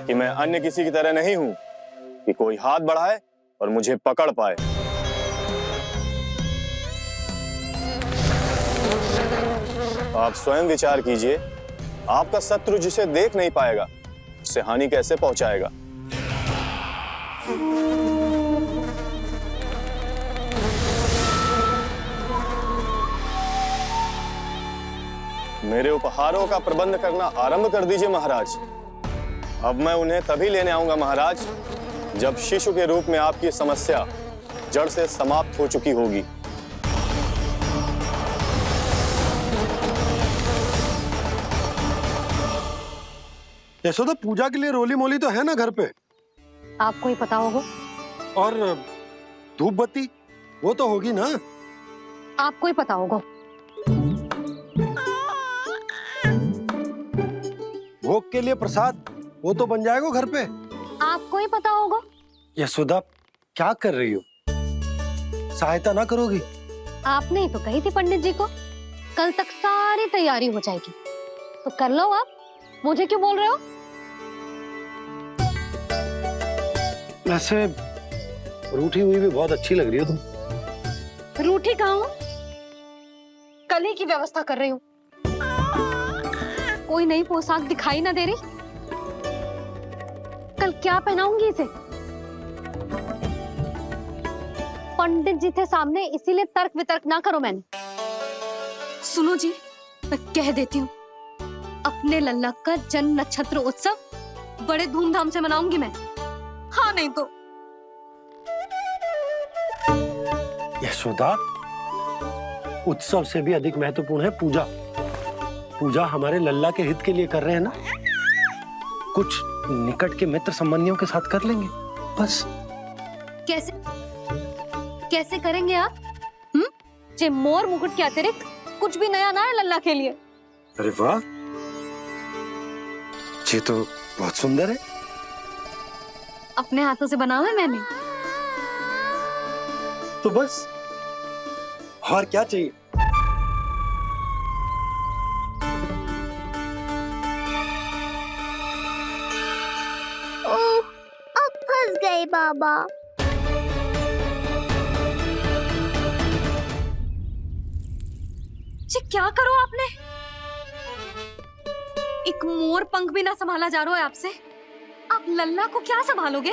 N: कि मैं अन्य किसी की तरह नहीं हूं कि कोई हाथ बढ़ाए और मुझे पकड़ पाए। आप स्वयं विचार कीजिए, आपका शत्रु जिसे देख नहीं पाएगा उससे हानि कैसे पहुंचाएगा। मेरे उपहारों का प्रबंध करना आरंभ कर दीजिए महाराज। अब मैं उन्हें तभी लेने आऊंगा महाराज जब शिशु के रूप में आपकी समस्या जड़ से समाप्त हो चुकी होगी।
D: यशोदा, पूजा के लिए रोली मोली तो है ना घर पे?
E: आपको ही पता होगा।
D: और धूप बत्ती वो तो होगी ना?
E: आपको ही पता होगा।
D: भोग के लिए प्रसाद वो तो बन जाएगा घर पे।
E: आपको ही पता होगा।
D: यशोदा, क्या कर रही हो? सहायता ना करोगी?
E: आपने ही तो कही थी पंडित जी को कल तक सारी तैयारी हो जाएगी, तो कर लो आप। मुझे क्यों बोल रहे हो?
D: वैसे रूठी हुई भी बहुत अच्छी लग रही हो तुम।
E: रूठी कहाँ हूँ? कल ही की व्यवस्था कर रही हूँ। कोई नई पोशाक दिखाई ना दे रही? कल क्या पहनाऊंगी इसे? पंडित जी थे सामने, इसीलिए तर्क वितर्क ना करो। मैंने सुनो जी, मैं कह देती हूँ, अपने लल्ला का जन्म नक्षत्र उत्सव बड़े धूमधाम से मनाऊंगी मैं। हाँ नहीं तो।
D: यशोदा, उत्सव से भी अधिक महत्वपूर्ण है पूजा। पूजा हमारे लल्ला के हित के लिए कर रहे हैं ना। कुछ निकट के मित्र संबंधियों के साथ कर लेंगे बस।
E: कैसे कैसे करेंगे आप? जे मोर मुकुट के अतिरिक्त कुछ भी नया ना है लल्ला के लिए।
D: अरे वाह, ये तो बहुत सुंदर है।
E: अपने हाथों से बनाया है मैंने।
D: तो बस और क्या चाहिए?
F: ओह, अब फंस गए बाबा।
E: जी क्या करो आपने? एक मोर पंख भी ना संभाला जा रहा है आपसे। आप लल्ला को क्या संभालोगे?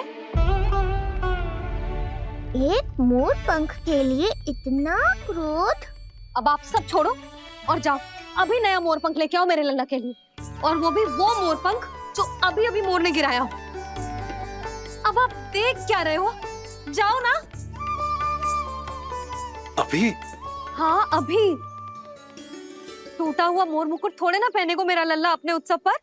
F: एक मोर पंख के लिए इतना क्रोध?
E: अब आप सब छोड़ो और जाओ, अभी नया मोर पंख लेके आओ मेरे लल्ला के लिए, और वो भी वो मोर पंख जो अभी अभी मोर ने गिराया हो। अब आप देख क्या रहे हो? जाओ ना।
D: अभी?
E: हाँ अभी। टूटा हुआ मोर मुकुट थोड़े ना पहनेगा मेरा लल्ला अपने उत्सव पर।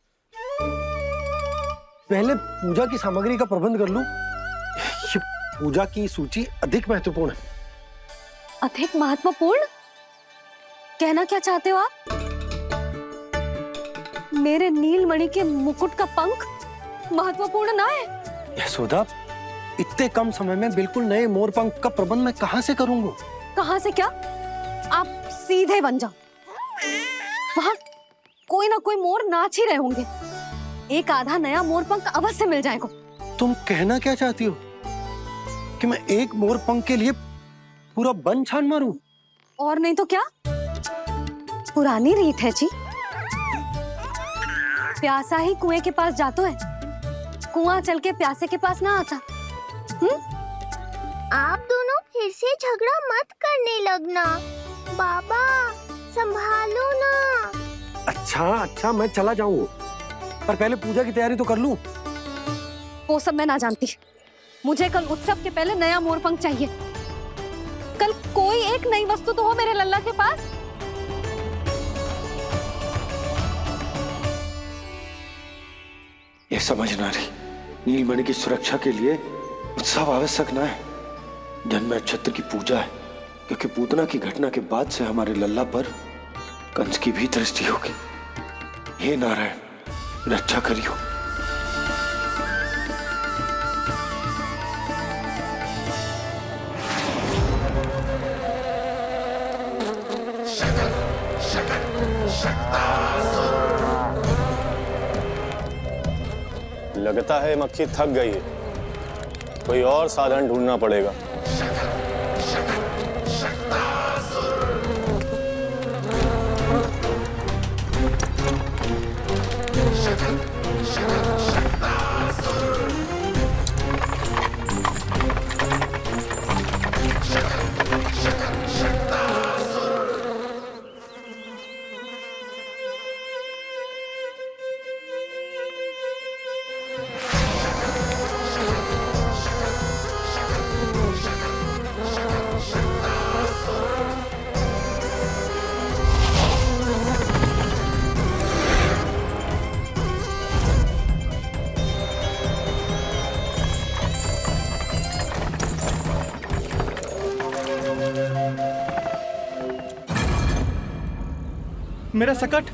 D: पहले पूजा की सामग्री का प्रबंध कर लूं। ये पूजा की सूची अधिक महत्वपूर्ण है।
E: अधिक महत्वपूर्ण? कहना क्या चाहते हो आप? मेरे नीलमणि के मुकुट का पंख महत्वपूर्ण ना है?
D: यशोदा, इतने कम समय में बिल्कुल नए मोर पंख का प्रबंध मैं कहां से करूंगा?
E: कहां से क्या? आप सीधे बन जाओ। वहां कोई ना कोई मोर नाच ही रहे होंगे। एक आधा नया मोर पंख अवश्य मिल जाएगा।
D: तुम कहना क्या चाहती हो कि मैं एक मोर पंख के लिए पूरा वन छान मारूं?
E: और नहीं तो क्या, पुरानी रीत है जी। प्यासा ही कुएं के पास जातो है, कुआं चल के प्यासे के पास ना आता।
F: आप दोनों फिर से झगड़ा मत करने लगना। बाबा संभालो ना।
D: अच्छा मैं चला जाऊंगा, पर पहले पूजा की तैयारी तो कर लूं।
E: वो सब मैं ना जानती। मुझे कल उत्सव के पहले नया मोर पंख चाहिए। कल कोई एक नई वस्तु तो हो मेरे लल्ला के पास।
D: ये समझना रही, नीलमणि की सुरक्षा के लिए उत्सव आवश्यक न है, जन्म नक्षत्र की पूजा है, क्योंकि पूतना की घटना के बाद से हमारे लल्ला पर कंस की भी दृष्टि होगी। हे नारायण, रक्षा करियो।
N: लगता है मक्खी थक गई है, कोई और साधन ढूंढना पड़ेगा।
C: मेरा सकट।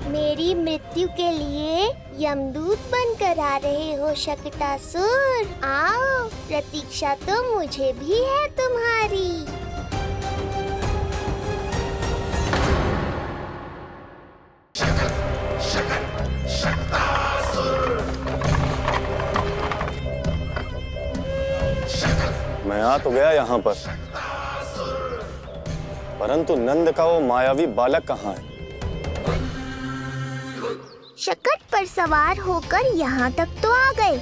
F: मेरी मृत्यु के लिए यमदूत बनकर आ रहे हो शकटासुर? आओ, प्रतीक्षा तो मुझे भी है तुम्हारी।
N: मैं आ तो गया यहाँ पर, परंतु नंद का वो मायावी बालक कहाँ है?
F: शकट पर सवार होकर यहाँ तक तो आ गए,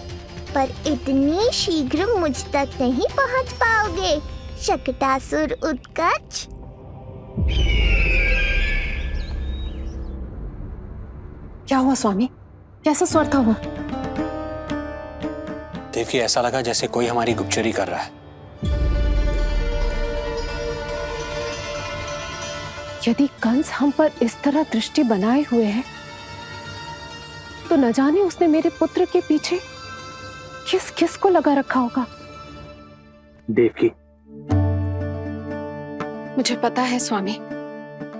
F: पर इतनी शीघ्र मुझ तक नहीं पहुँच पाओगे शकटासुर उत्कच।
I: क्या हुआ स्वामी? कैसा स्वर था वो?
M: देवकी, ऐसा लगा जैसे कोई हमारी गुप्तचरी कर रहा है।
H: यदि कंस हम पर इस तरह दृष्टि बनाए हुए है, तो न जाने उसने मेरे पुत्र के पीछे किस किस को लगा रखा होगा।
M: देवकी,
H: मुझे पता है स्वामी,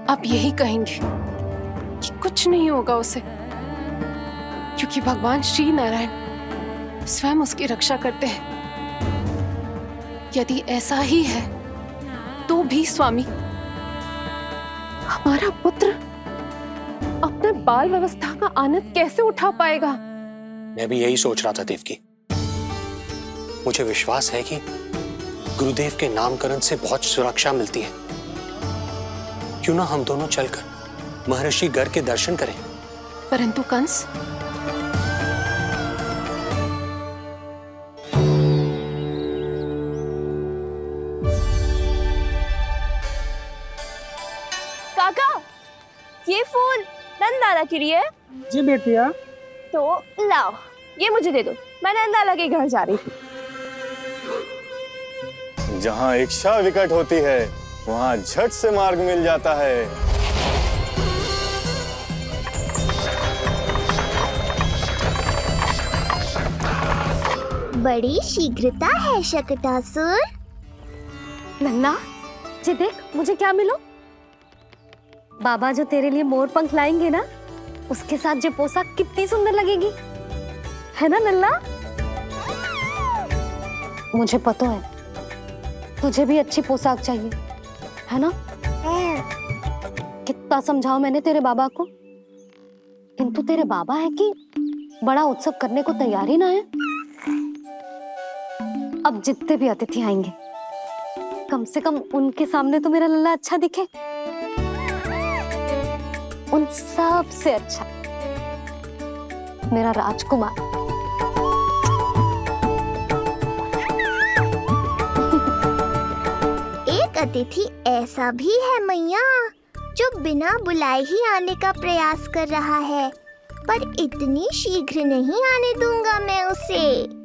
H: आप यही कहेंगे कि कुछ नहीं होगा उसे, क्योंकि भगवान श्री नारायण स्वयं उसकी रक्षा करते हैं। यदि ऐसा ही है तो भी स्वामी, हमारा पुत्र अपने बाल व्यवस्था का आनंद कैसे उठा पाएगा?
M: मैं भी यही सोच रहा था देवकी। मुझे विश्वास है कि गुरुदेव के नामकरण से बहुत सुरक्षा मिलती है। क्यों ना हम दोनों चलकर महर्षि गर्ग के दर्शन करें?
H: परंतु कंस,
K: काका, ये फूल नंदाला के लिए?
J: जी बेटिया।
K: तो लाओ, ये मुझे दे दो, मैं नंदाला के घर जा रही थी।
N: जहाँ इच्छा विकट होती है, वहाँ झट से मार्ग मिल जाता है।
F: बड़ी शीघ्रता है शकटासुर।
E: नन्ना, जी देख मुझे क्या मिलो। बाबा जो तेरे लिए मोर पंख लाएंगे ना, उसके साथ जो पोशाक कितनी सुंदर लगेगी, है ना नन्ना? मुझे पता है तुझे भी अच्छी पोशाक चाहिए, है ना? कितना समझाओ मैंने तेरे बाबा को, किंतु तेरे बाबा है कि बड़ा उत्सव करने को तैयार ही ना है। अब जितने भी अतिथि आएंगे, कम से कम उनके सामने तो मेरा लल्ला अच्छा दिखे। उन सब से अच्छा मेरा राजकुमार।
F: एक अतिथि ऐसा भी है मैया, जो बिना बुलाए ही आने का प्रयास कर रहा है, पर इतनी शीघ्र नहीं आने दूंगा मैं उसे।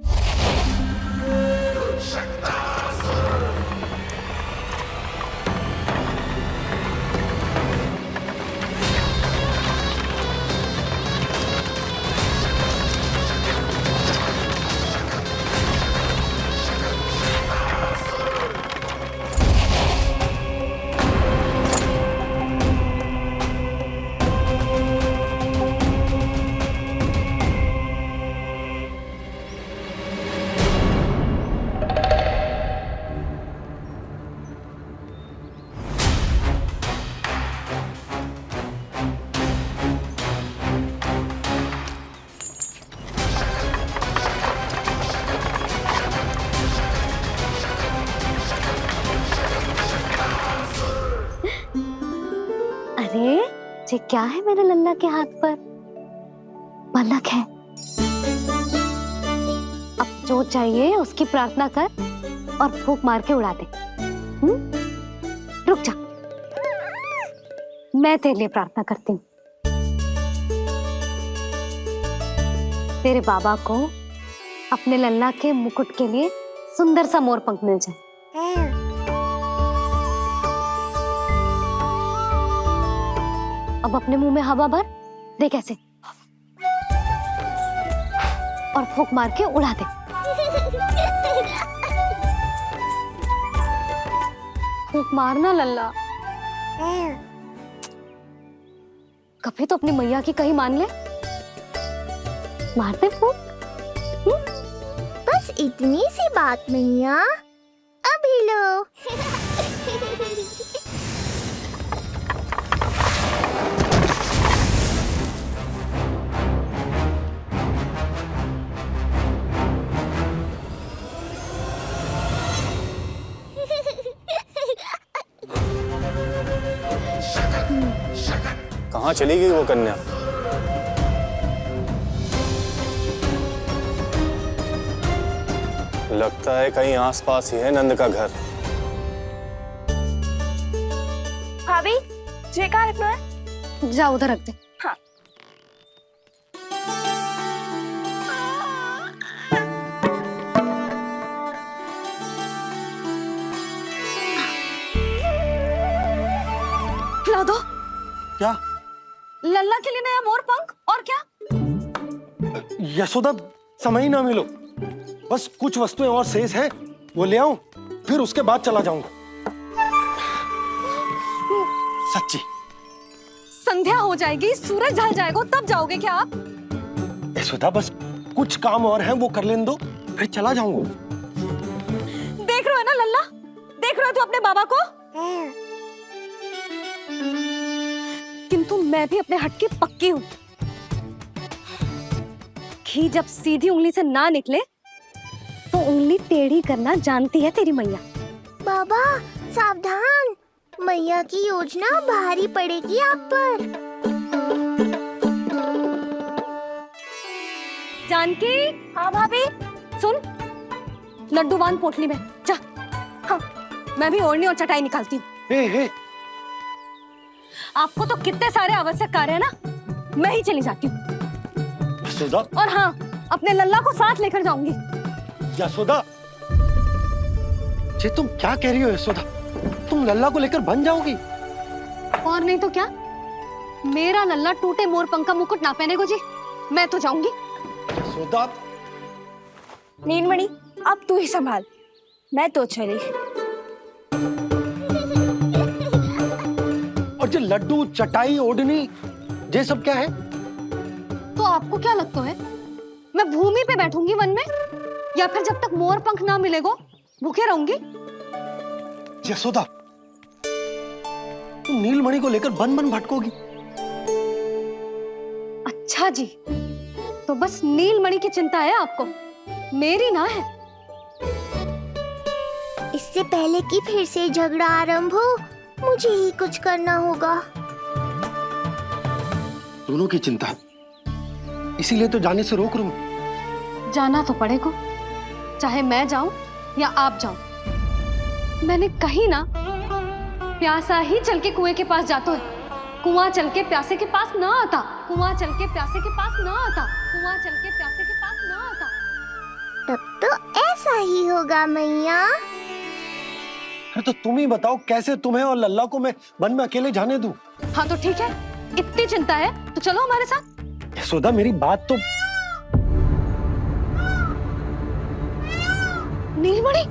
E: ये क्या है मेरे लल्ला के हाथ पर? पलक है। अब जो चाहिए उसकी प्रार्थना कर और फूंक मार के उड़ा दे। रुक जा, मैं तेरे लिए प्रार्थना करती हूँ। तेरे बाबा को अपने लल्ला के मुकुट के लिए सुंदर सा मोर पंख मिल जाए। अब अपने मुंह में हवा भर दे कैसे, और फूंक मार के उड़ा दे। फूंक मारना लल्ला। कभी तो अपनी मैया की कहीं मान ले। मारते फूंक।
F: बस इतनी सी बात मैया, अभी लो।
N: कहाँ चली गई वो कन्या? लगता है कहीं आसपास ही है नंद का घर।
K: भाभी जे कहाँ रखना है?
E: जा उधर रख दे।
K: हाँ।
E: खिला दो।
D: क्या?
E: लल्ला के लिए नया मोर पंख। और क्या?
D: यशोदा, समय ही ना मिलो, बस कुछ वस्तुएं और शेष है, वो ले आऊं, फिर उसके बाद चला जाऊंगा। सच्ची।
E: संध्या हो जाएगी, सूरज ढल जाएगा, तब जाओगे क्या आप?
D: यशोदा, बस कुछ काम और हैं, वो कर लेने दो, फिर चला जाऊंगा।
E: देख रहे हो ना लल्ला, देख रहे हो तू अपने बाबा को? किंतु मैं भी अपने हट की पक्की हूँ। घी जब सीधी उंगली से ना निकले तो उंगली टेढ़ी करना जानती है तेरी मैया।
F: बाबा सावधान, मैया की योजना भारी पड़ेगी आप पर।
E: जानकी।
K: हाँ भाभी।
E: सुन, लड्डू बांध पोटली में, जा। हाँ, मैं भी ओढ़नी और चटाई निकालती हूँ। आपको तो कितने सारे आवश्यक कार्य है ना, मैं ही चली जाती हूँ।
D: यशोदा।
E: और हाँ, अपने लल्ला को साथ लेकर जाऊंगी।
D: यशोदा, ये तुम क्या कह रही हो यशोदा? तुम लल्ला को लेकर बन जाओगी?
E: और नहीं तो क्या, मेरा लल्ला टूटे मोर पंख का मुकुट ना पहने को जी, मैं तो जाऊंगी।
D: यशोदा।
K: नीलमणि अब तू ही संभाल, मैं तो चली।
D: और ये लड्डू, चटाई, ओढ़नी, ये सब क्या है?
E: तो आपको क्या लगता है, मैं भूमि पे बैठूंगी वन में, या फिर जब तक मोर पंख ना मिलेगा भूखे रहूंगी?
D: यशोदा, तुम नीलमणि को लेकर बन बन भटकोगी।
E: अच्छा जी, तो बस नीलमणि की चिंता है आपको, मेरी ना है।
F: इससे पहले कि फिर से झगड़ा आरंभ हो, मुझे ही कुछ करना होगा।
D: दोनों की चिंता है, इसीलिए तो जाने से रोक रहा हूं।
E: जाना तो पड़ेगा, चाहे मैं जाऊं या आप जाओ। मैंने कहीं ना, प्यासा ही चल के कुएं के पास जाता है, कुआं चल के प्यासे के पास ना आता, कुआं चल के प्यासे के पास ना आता, कुआं चल के प्यासे के पास ना आता।
F: तब तो ऐसा ही होगा मैया।
D: अरे तो तुम ही बताओ, कैसे तुम्हें और लल्ला को मैं वन में अकेले जाने दूं?
E: हाँ तो ठीक है, इतनी चिंता है तो चलो हमारे साथ।
D: यशोदा, मेरी बात तो।
E: नीलमणि,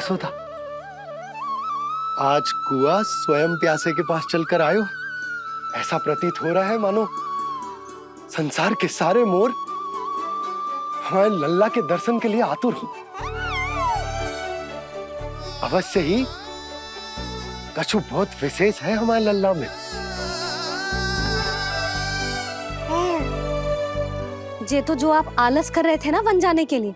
D: यशोदा, आज कुआ स्वयं प्यासे के पास चलकर आयो। ऐसा प्रतीत हो रहा है मानो संसार के सारे मोर हमारे लल्ला के दर्शन के लिए आतुर हो। अवश्य ही कछु बहुत विशेष है हमारे लल्ला में।
E: ये तो जो आप आलस कर रहे थे ना वन जाने के लिए,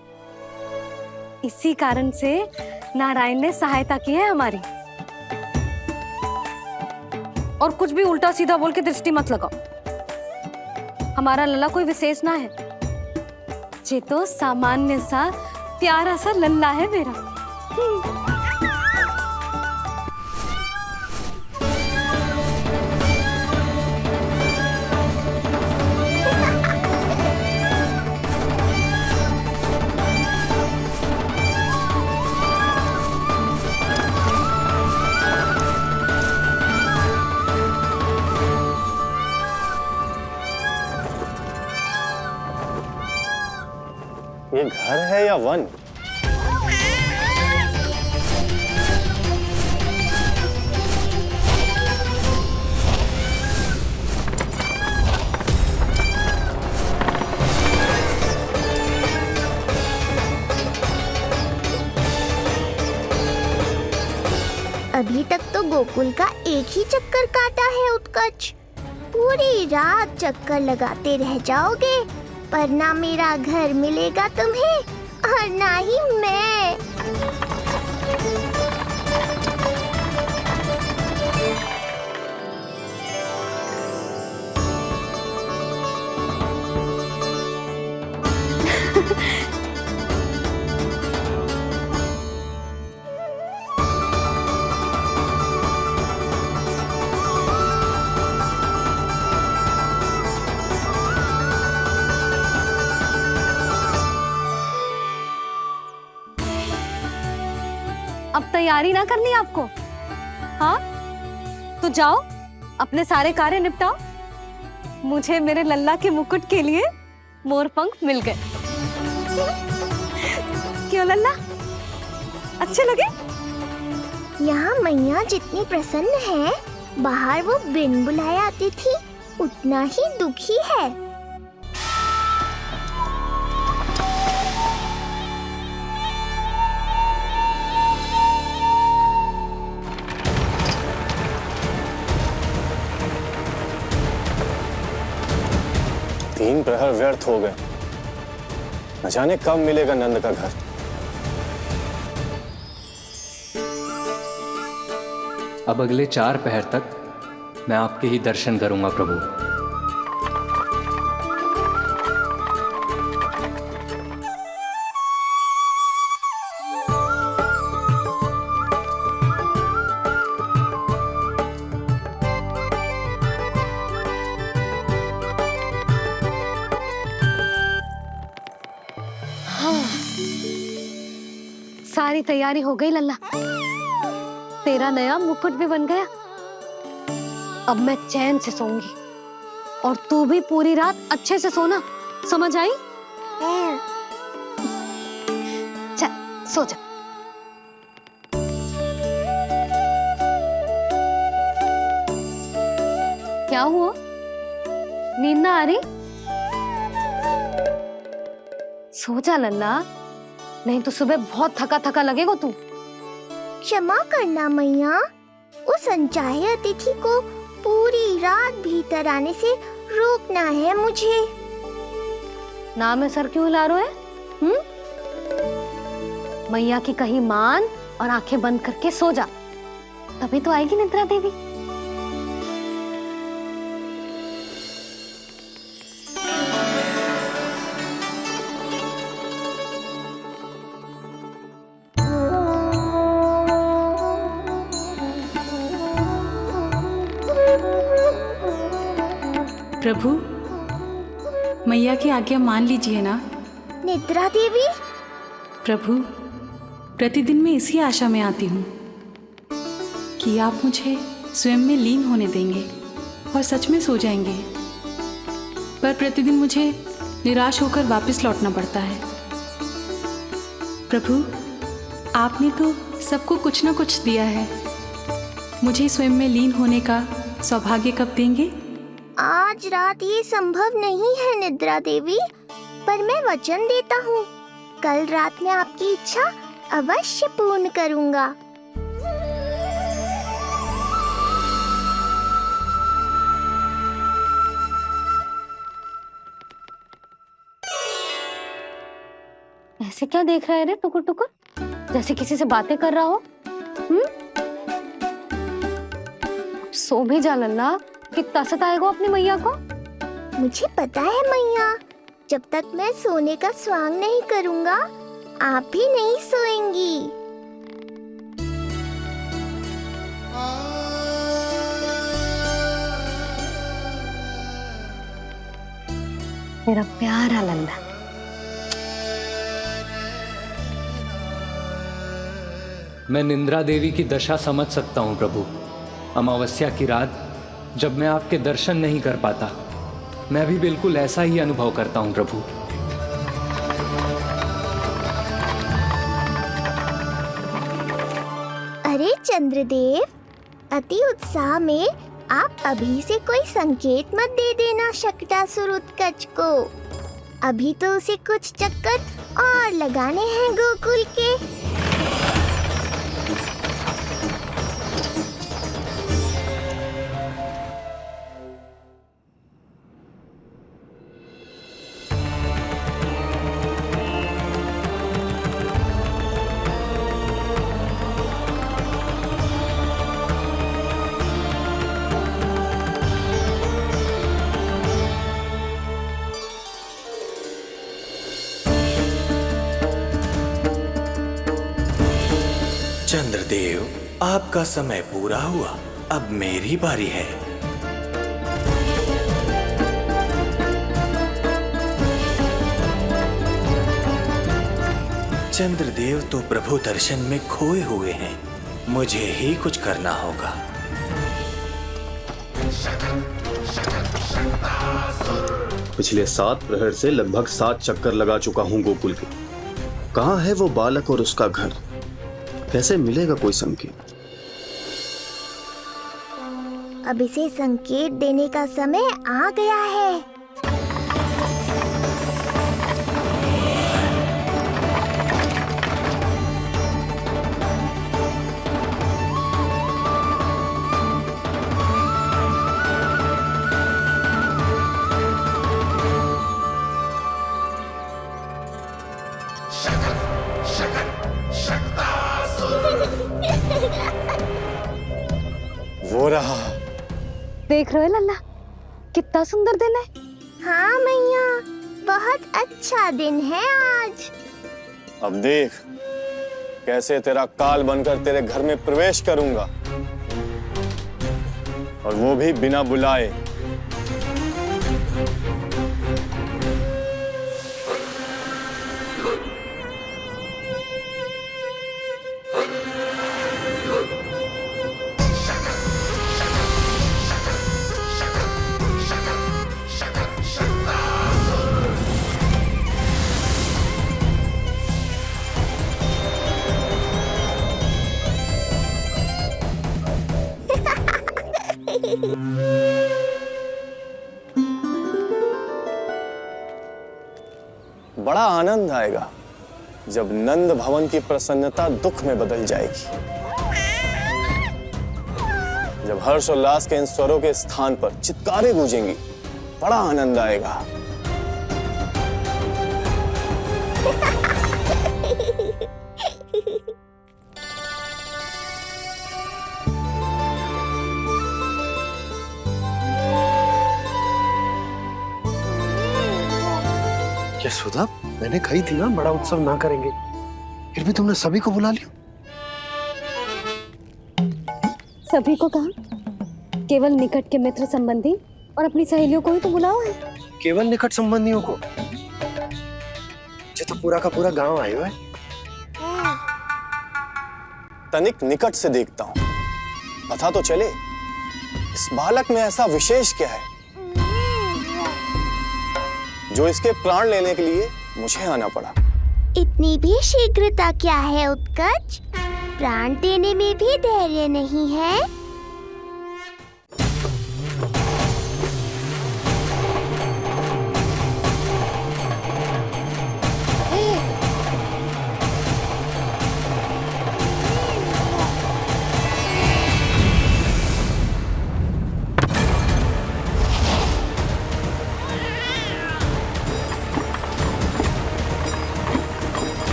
E: इसी कारण से नारायण ने सहायता की है हमारी। और कुछ भी उल्टा सीधा बोल के दृष्टि मत लगाओ। हमारा लल्ला कोई विशेष ना है, ये तो सामान्य सा प्यारा सा लल्ला है मेरा।
N: ये घर है या वन?
F: अभी तक तो गोकुल का एक ही चक्कर काटा है उत्कर्ष। पूरी रात चक्कर लगाते रह जाओगे, पर ना मेरा घर मिलेगा तुम्हें और ना ही मैं।
E: अब तैयारी ना करनी आपको? हाँ, तो जाओ अपने सारे कार्य निपटाओ। मुझे मेरे लल्ला के मुकुट के लिए मोर पंख मिल गए। क्यों लल्ला, अच्छे लगे?
F: यहाँ मैया जितनी प्रसन्न है, बाहर वो बिन बुलाए आती थी उतना ही दुखी है।
N: तीन प्रहर व्यर्थ हो गए। न जाने कब मिलेगा नंद का घर।
O: अब अगले 4 पहर तक मैं आपके ही दर्शन करूंगा प्रभु।
E: सारी तैयारी हो गई लल्ला, तेरा नया मुकुट भी बन गया। अब मैं चैन से सोऊंगी और तू भी पूरी रात अच्छे से सोना, समझ आई? चल सो जा। क्या हुआ, नींद ना आ रही? सो जा लल्ला, नहीं तो सुबह बहुत थका थका लगेगा तू।
F: क्षमा करना मैया, उस अनचाहे अतिथि को पूरी रात भीतर आने से रोकना है मुझे।
E: ना में सर क्यों हिला रहे है? मैया की कही मान और आंखें बंद करके सो जा, तभी तो आएगी निद्रा देवी।
P: प्रभु, मैया की आज्ञा मान लीजिए ना।
F: निद्रा देवी?
P: प्रभु, प्रतिदिन मैं इसी आशा में आती हूँ कि आप मुझे स्वयं में लीन होने देंगे और सच में सो जाएंगे, पर प्रतिदिन मुझे निराश होकर वापस लौटना पड़ता है। प्रभु, आपने तो सबको कुछ ना कुछ दिया है। मुझे स्वयं में लीन होने का सौभाग्य कब देंगे?
F: आज रात ये संभव नहीं है निद्रा देवी, पर मैं वचन देता हूँ कल रात में आपकी इच्छा अवश्य पूर्ण करूँगा।
E: ऐसे क्या देख रहा है रे टुकुर टुकुर, जैसे किसी से बातें कर रहा हो? सो भी जा लल्ला, कितना सताएगा अपनी मैया को।
F: मुझे पता है मैया, जब तक मैं सोने का स्वांग नहीं करूँगा आप भी नहीं सोएंगी।
E: मेरा प्यारा लल्ला।
O: मैं निंद्रा देवी की दशा समझ सकता हूँ प्रभु। अमावस्या की रात जब मैं आपके दर्शन नहीं कर पाता, मैं भी बिल्कुल ऐसा ही अनुभव करता हूँ प्रभु।
F: अरे चंद्रदेव, अति उत्साह में आप अभी से कोई संकेत मत दे देना शकटासुर उत्कच को। अभी तो उसे कुछ चक्कर और लगाने हैं गोकुल के।
Q: चंद्रदेव, आपका समय पूरा हुआ, अब मेरी बारी है। चंद्रदेव तो प्रभु दर्शन में खोए हुए हैं, मुझे ही कुछ करना होगा।
R: पिछले 7 प्रहर से लगभग 7 चक्कर लगा चुका हूँ गोकुल के। कहाँ है वो बालक और उसका घर? कैसे मिलेगा कोई संकेत?
F: अब इसे संकेत देने का समय आ गया है।
N: वो रहा।
E: देख रहे हो लल्ला, कितना सुंदर दिन है।
F: हाँ मैया, बहुत अच्छा दिन है आज।
N: अब देख कैसे तेरा काल बनकर तेरे घर में प्रवेश करूंगा, और वो भी बिना बुलाए। बड़ा आनंद आएगा जब नंद भवन की प्रसन्नता दुख में बदल जाएगी, जब हर्षोल्लास के इन स्वरों के स्थान पर चित्कारें गूंजेंगी। बड़ा आनंद आएगा।
D: यशोदा, मैंने कही थी ना बड़ा उत्सव ना करेंगे, फिर भी तुमने सभी को बुला लिया।
E: सभी को कहा? केवल निकट के मित्र संबंधी और अपनी सहेलियों को ही तो बुलाओ है।
D: केवल निकट संबंधियों को? तो पूरा का पूरा गांव आयो है।
N: तनिक निकट से देखता हूं, पता तो चले इस बालक में ऐसा विशेष क्या है जो इसके प्राण लेने के लिए मुझे आना पड़ा।
F: इतनी भी शीघ्रता क्या है उत्कच? प्राण देने में भी धैर्य नहीं है?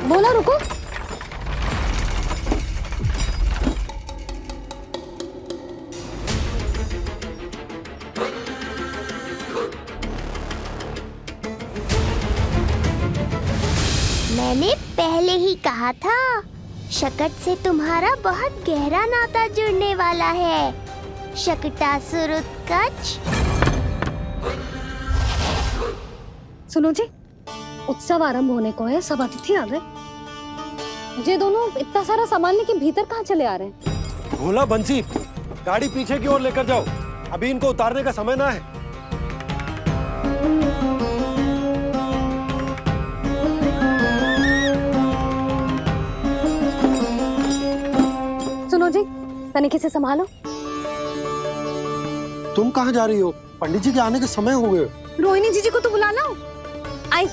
E: बोला रुको।
F: मैंने पहले ही कहा था, शकट से तुम्हारा बहुत गहरा नाता जुड़ने वाला है। शकटासुर उत्कच।
E: सुनो जी, उत्सव आरंभ होने को है, सब अतिथि आ गए। ये दोनों इतना सारा सामान लेके भीतर कहाँ चले आ रहे हैं?
D: भोला बंसी, गाड़ी पीछे की ओर लेकर जाओ, अभी इनको उतारने का समय ना है।
E: सुनो जी, तनिके से संभालो।
D: तुम कहाँ जा रही हो? पंडित जी के आने के समय हो गए।
E: रोहिणी जीजी को तो बुला लो। आई।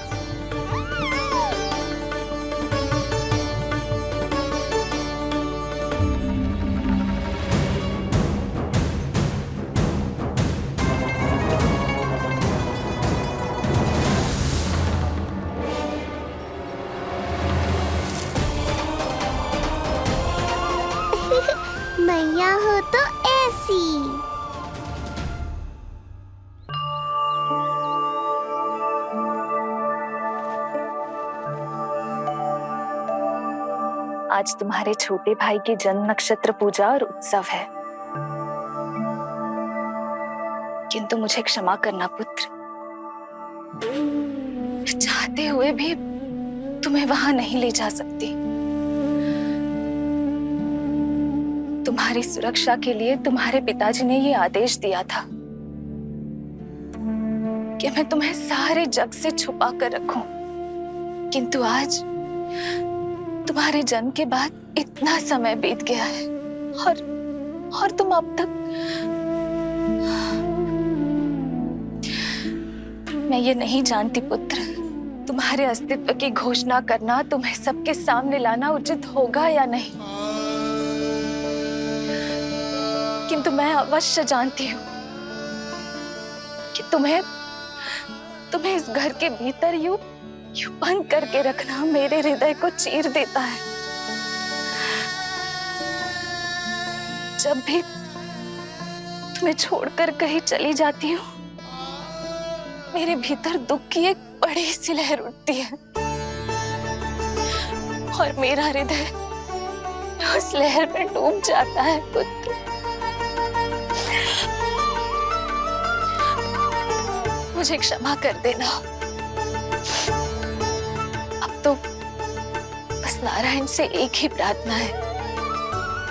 F: मैया हो तो ऐसी।
K: आज तुम्हारे छोटे भाई की जन्म नक्षत्र पूजा और उत्सव है, किंतु मुझे क्षमा करना पुत्र, चाहते हुए भी तुम्हें वहां नहीं ले जा सकती। तुम्हारी सुरक्षा के लिए तुम्हारे पिताजी ने ये आदेश दिया था कि मैं तुम्हें सारे जग से छुपा कर रखूं, किंतु आज तुम्हारे जन्म के बाद इतना समय बीत गया है और तुम अब तक। मैं ये नहीं जानती पुत्र, तुम्हारे अस्तित्व की घोषणा करना, तुम्हें सबके सामने लाना उचित होगा या नहीं, किंतु मैं अवश्य जानती हूँ कि तुम्हें इस घर के भीतर यूं बंद करके रखना मेरे हृदय को चीर देता है। जब भी तुम्हें छोड़कर कहीं चली जाती हूँ, मेरे भीतर दुख की एक बड़ी सी लहर उठती है और मेरा हृदय उस लहर में डूब जाता है पुत्र। मुझे क्षमा कर देना। अब तो बस नारायण से एक ही प्रार्थना है,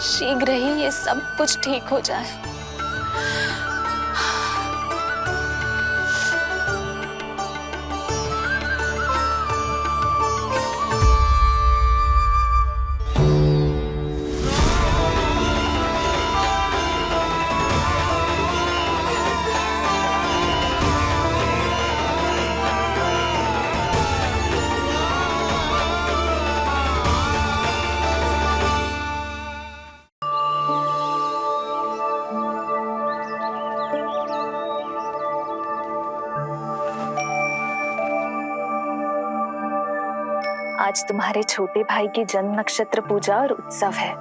K: शीघ्र ही ये सब कुछ ठीक हो जाए। आज तुम्हारे छोटे भाई की जन्म नक्षत्र पूजा और उत्सव है,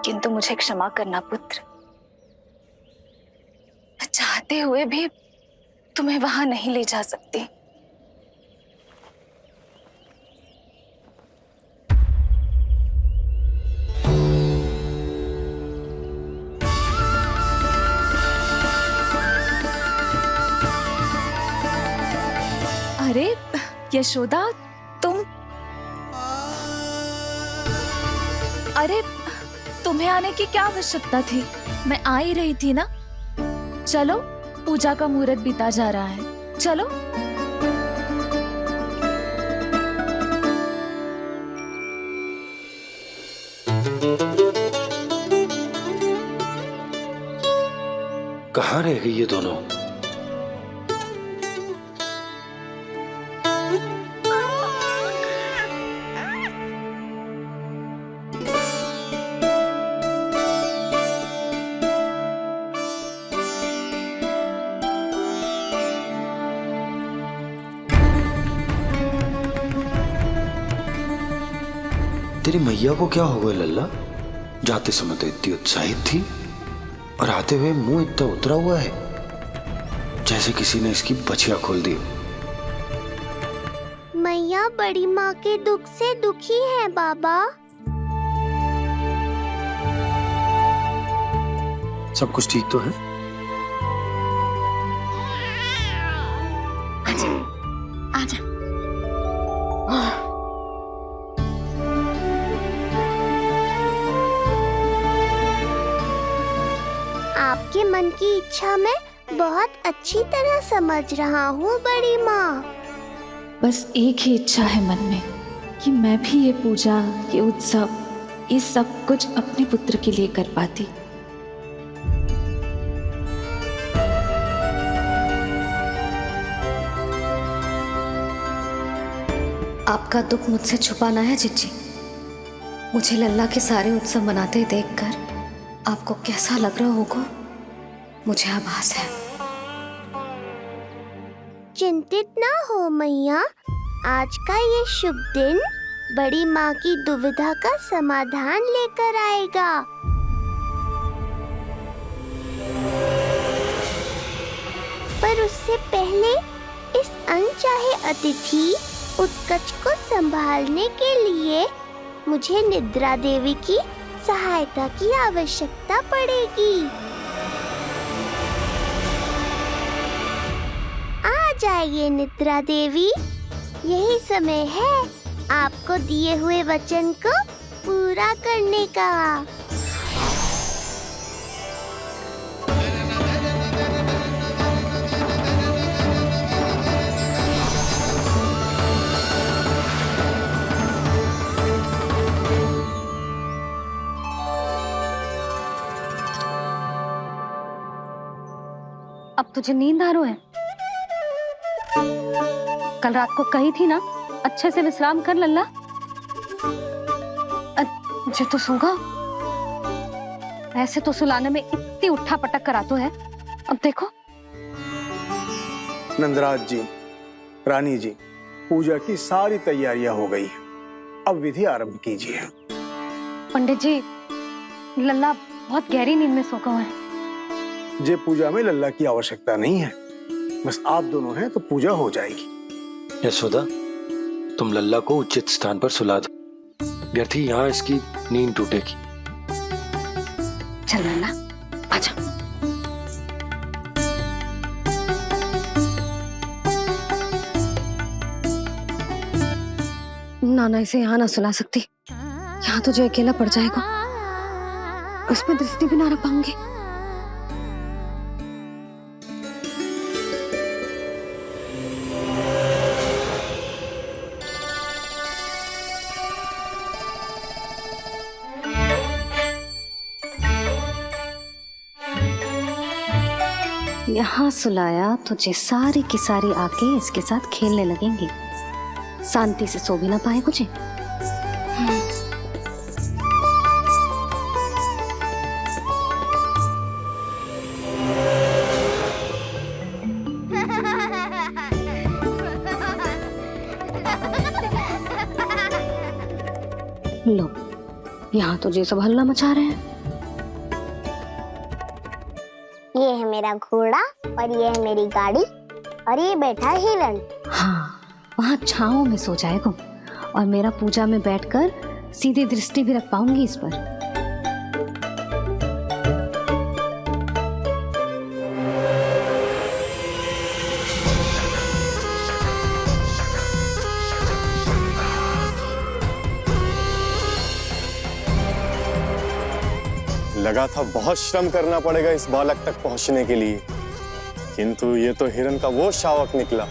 K: किंतु मुझे क्षमा करना पुत्र, मैं चाहते हुए भी तुम्हें वहां नहीं ले जा सकती। अरे यशोदा, अरे तुम्हें आने की क्या आवश्यकता थी? मैं आ ही रही थी ना। चलो, पूजा का मुहूर्त बीता जा रहा है, चलो।
D: कहाँ रह गई ये दोनों? तेरी मैया को क्या हो गया लल्ला? जाते समय तो इतनी उत्साहित थी और आते हुए मुंह इतना उतरा हुआ है जैसे किसी ने इसकी बचिया खोल दी।
F: मैया बड़ी माँ के दुख से दुखी है बाबा।
D: सब कुछ ठीक तो है?
F: आजा। आपके मन की इच्छा मैं बहुत अच्छी तरह समझ रहा हूँ बड़ी माँ।
K: बस एक ही इच्छा है मन में कि मैं भी ये पूजा, ये उत्सव, ये सब कुछ अपने पुत्र के लिए कर पाती।
E: आपका दुख मुझसे छुपाना है जिज्जी। मुझे लल्ला के सारे उत्सव मनाते देखकर आपको कैसा लग रहा होगा मुझे आभास है।
F: चिंतित ना हो मैया, आज का ये शुभ दिन बड़ी माँ की दुविधा का समाधान लेकर आएगा। पर उससे पहले इस अनचाहे अतिथि उत्कच को संभालने के लिए मुझे निद्रा देवी की सहायता की आवश्यकता पड़ेगी। आ जाइए निद्रा देवी, यही समय है आपको दिए हुए वचन को पूरा करने का।
E: अब तुझे नींद आ रहा है? कल रात को कही थी ना अच्छे से विश्राम कर लल्ला। जो तो सोगा, ऐसे तो सुलाने में इतनी उठा पटक कर आतो है। अब देखो।
C: नंदराज जी, रानी जी, पूजा की सारी तैयारियां हो गई हैं। अब विधि आरंभ कीजिए।
E: पंडित जी, लल्ला बहुत गहरी नींद में सोगा हुआ है।
C: जे पूजा में लल्ला की आवश्यकता नहीं है, बस आप दोनों हैं तो पूजा हो जाएगी।
D: यशोदा, तुम लल्ला को उचित स्थान पर सुला दो, व्यर्थ ही यहाँ इसकी नींद टूटेगी।
E: चल लल्ला, आजा। नाना इसे यहाँ ना सुला सकती, यहाँ तो जो अकेला पड़ जाएगा, उसमें दृष्टि भी ना रख पाऊंगी। यहाँ सुलाया तो जे सारी की सारी आके इसके साथ खेलने लगेंगी, शांति से सो भी ना पाए कुछ। लो, यहाँ तो जे सब हल्ला मचा रहे हैं।
F: ये है मेरा घोड़ा और ये है मेरी गाड़ी और ये बैठा हिरण।
E: हाँ, वहाँ छांव में सो जाएगा और मेरा पूजा में बैठकर सीधी दृष्टि भी रख पाऊंगी इस पर।
N: लगा था बहुत श्रम करना पड़ेगा इस बालक तक पहुंचने के लिए, किंतु ये तो हिरन का वो शावक निकला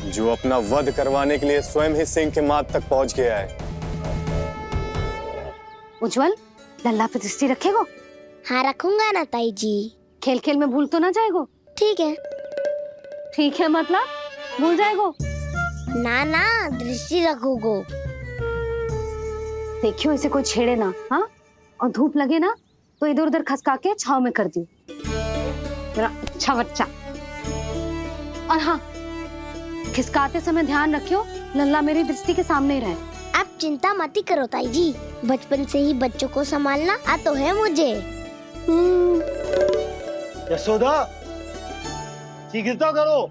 N: जो अपना वध करवाने के लिए स्वयं ही सिंह के माथ तक पहुंच गया है।
E: उज्जवल, लल्ला पे दृष्टि रखेगो?
F: हाँ रखूंगा ना ताई जी।
E: खेल खेल में भूल तो ना जाएगो?
F: ठीक है।
E: ठीक है मतलब भूल जाएगो?
F: ना ना, दृष्टि रखोगो।
E: देखियो इसे कोई छेड़े ना, हाँ? और धूप लगे ना तो इधर उधर खसका के छाव में कर दियो। मेरा अच्छा बच्चा। और हाँ, खिसकाते समय ध्यान रखियो लल्ला मेरी दृष्टि के सामने ही रहे।
F: आप चिंता मत करो ताई जी, बचपन से ही बच्चों को संभालना आ तो है मुझे।
D: यशोदा, शीघ्रता करो।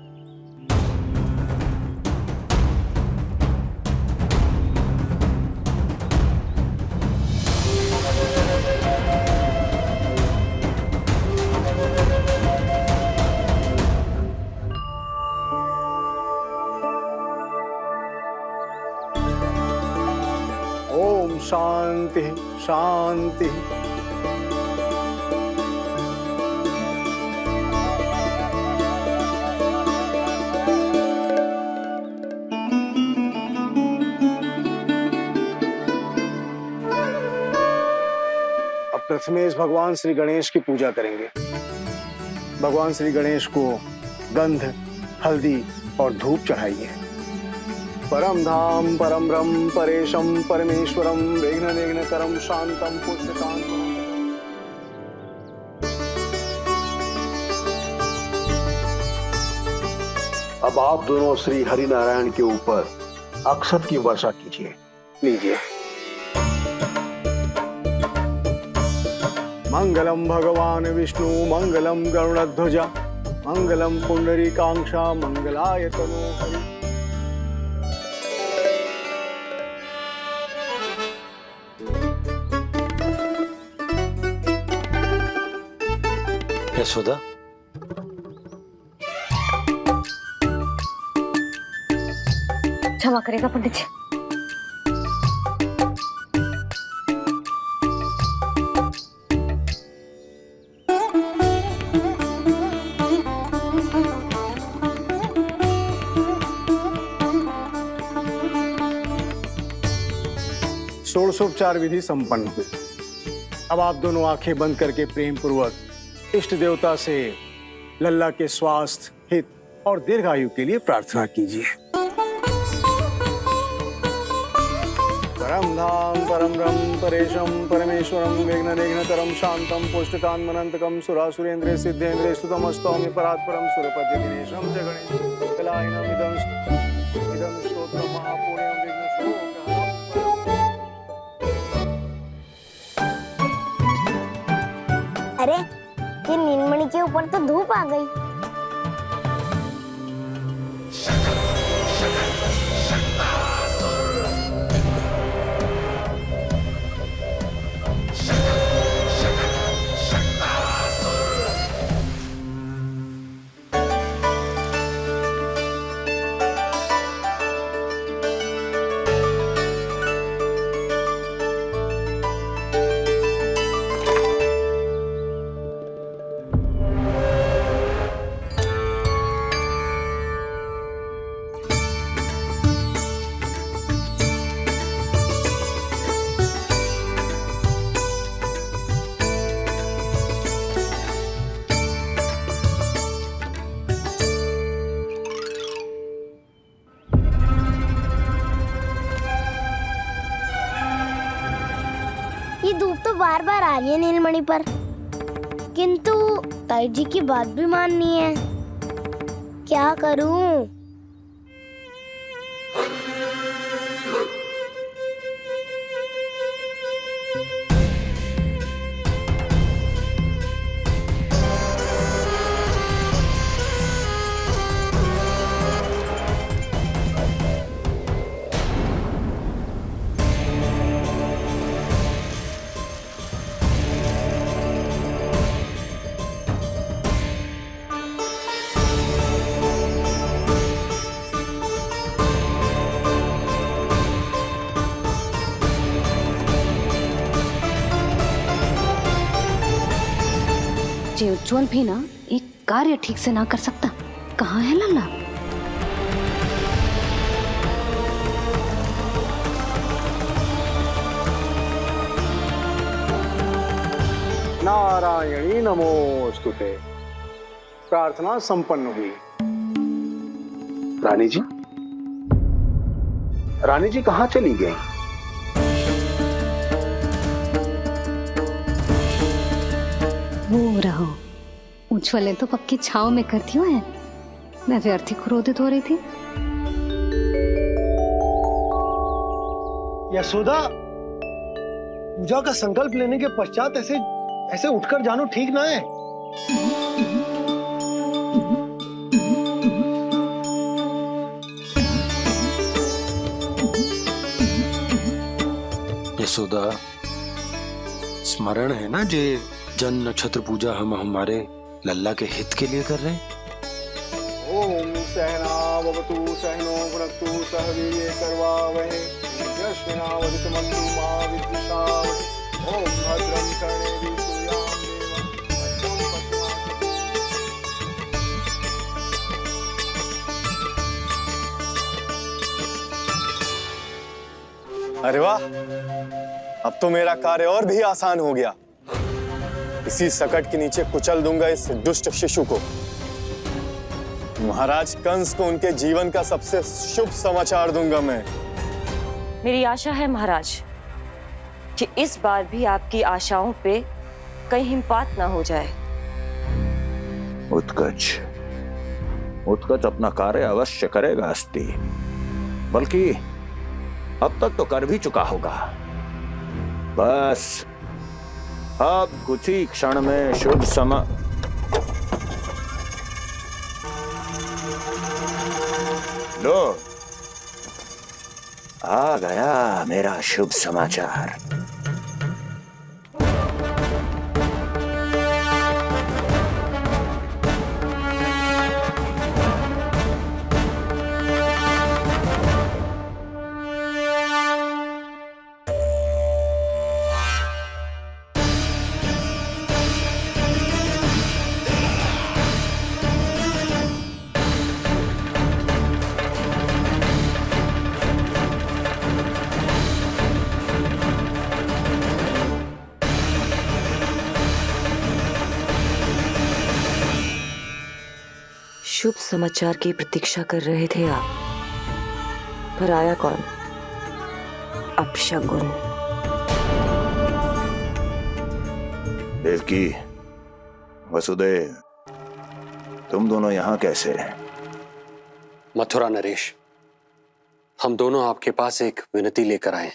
C: ओम शांति शांति। अब प्रथमेश भगवान श्री गणेश की पूजा करेंगे। भगवान श्री गणेश को गंध, हल्दी और धूप चढ़ाइए। परम धाम परम ब्रह्म परेशम परमेश्वरम विघ्न निघ्न करम शांतम पुष्टकांतम।
S: अब आप दोनों श्री हरि नारायण के ऊपर अक्षत की वर्षा कीजिए।
C: लीजिए। मंगलम भगवान विष्णु मंगलम गरुड़ध्वजा मंगलम पुंडरीकाक्षा मंगलाय तनोहरि।
D: यशोदा,
E: क्षमा करेगा पंडित जी।
C: षोडशोपचार विधि संपन्न हुई। अब आप दोनों आंखें बंद करके प्रेम पूर्वक इष्ट देवता से लल्ला के स्वास्थ्य, हित और दीर्घायु के लिए प्रार्थना कीजिए। परम धाम परम ब्रह्म परेशम परमेश्वरम विघ्न निघ्न करम शांतम पुष्टकान्मनंतकम सुरासुरेंद्र सिद्धेंद्र स्तुतम स्तौम्य परात्परम सुरपति दिनेशम च गणेश कलायनम इदम स्तोत्रम महापुण्यम विघ्न शोकहरम।
F: अरे ये नीलमणि के ऊपर तो धूप आ गई। धूप तो बार बार आ रही है नीलमणि पर, किंतु ताई जी की बात भी माननी है। क्या करूं?
E: जे उज्जवल भी ना एक कार्य ठीक से ना कर सकता। कहाँ है लल्ला?
C: नारायणी नमोस्तुते। प्रार्थना संपन्न हुई। रानी जी, रानी जी कहाँ चली गई?
E: वो रहो, उज्जवल ने तो पक्की छाव में कर दिया है। मैं व्यर्थ ही क्रोधित हो रही थी।
D: यशोदा, पूजा का संकल्प लेने के पश्चात ऐसे ऐसे उठकर जानो ठीक ना है। यशोदा, स्मरण है ना जे जन नक्षत्र पूजा हम हमारे लल्ला के हित के लिए कर रहे हैं।
C: ओम सहनावतु सहनो भुनक्तु सह वीर्ये करवावहै यस्मिनावदितमस्तु मा विद्विषावहै। ओम भद्रं कर्णेभिः सूर्यां देवं।
N: अरे वाह, अब तो मेरा कार्य और भी आसान हो गया। इसी सकट के नीचे कुचल दूंगा इस दुष्ट शिशु को। महाराज कंस को उनके जीवन का सबसे शुभ समाचार दूंगा मैं।
B: मेरी आशा है महाराज कि इस बार भी आपकी आशाओं पे कहीं हिमपात ना हो जाए।
A: उत्कच, उत्कच अपना कार्य अवश्य करेगा अस्ति, बल्कि अब तक तो कर भी चुका होगा। बस अब कुछ ही क्षण में शुभ समय। लो, आ गया मेरा शुभ समाचार।
B: शुभ समाचार की प्रतीक्षा कर रहे थे आप, पर आया कौन? अपशगुन।
A: देवकी, वसुदेव, तुम दोनों यहाँ कैसे?
M: मथुरा नरेश, हम दोनों आपके पास एक विनती लेकर आए।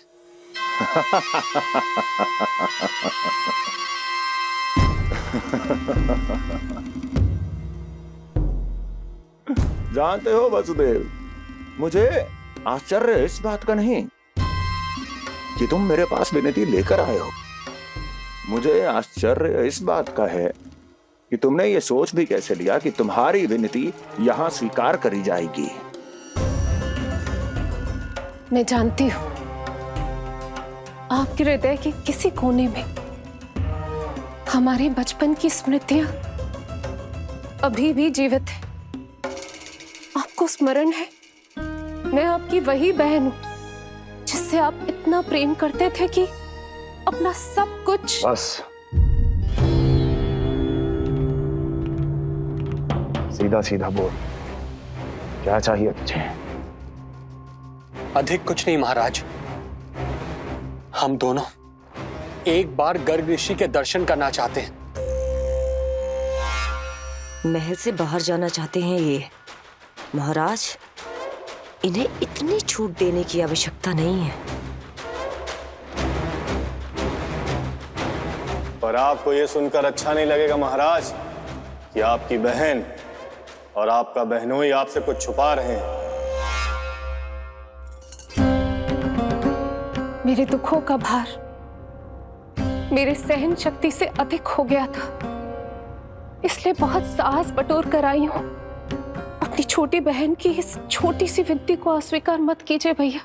A: जानते हो वसुदेव, मुझे आश्चर्य इस बात का नहीं कि तुम मेरे पास विनती लेकर आए हो। मुझे आश्चर्य इस बात का है कि तुमने ये सोच भी कैसे लिया कि तुम्हारी विनती यहाँ स्वीकार करी जाएगी।
H: मैं जानती हूँ आपके हृदय के किसी कोने में हमारे बचपन की स्मृतियां अभी भी जीवित है। आपको स्मरण है, मैं आपकी वही बहन हूं जिससे आप इतना प्रेम करते थे कि अपना सब कुछ।
A: बस, सीधा सीधा बोल, क्या चाहिए तुझे?
M: अधिक कुछ नहीं महाराज, हम दोनों एक बार गर्ग ऋषि के दर्शन करना चाहते हैं।
B: महल से बाहर जाना चाहते हैं ये महाराज। इन्हें इतनी छूट देने की आवश्यकता नहीं है।
N: पर आपको यह सुनकर अच्छा नहीं लगेगा महाराज कि आपकी बहन और आपका बहनोई आपसे कुछ छुपा रहे हैं।
H: मेरे दुखों का भार मेरे सहन शक्ति से अधिक हो गया था, इसलिए बहुत साहस बटोर कर आई हूं। अपनी छोटी बहन की इस छोटी सी विनती को अस्वीकार मत कीजिए भैया।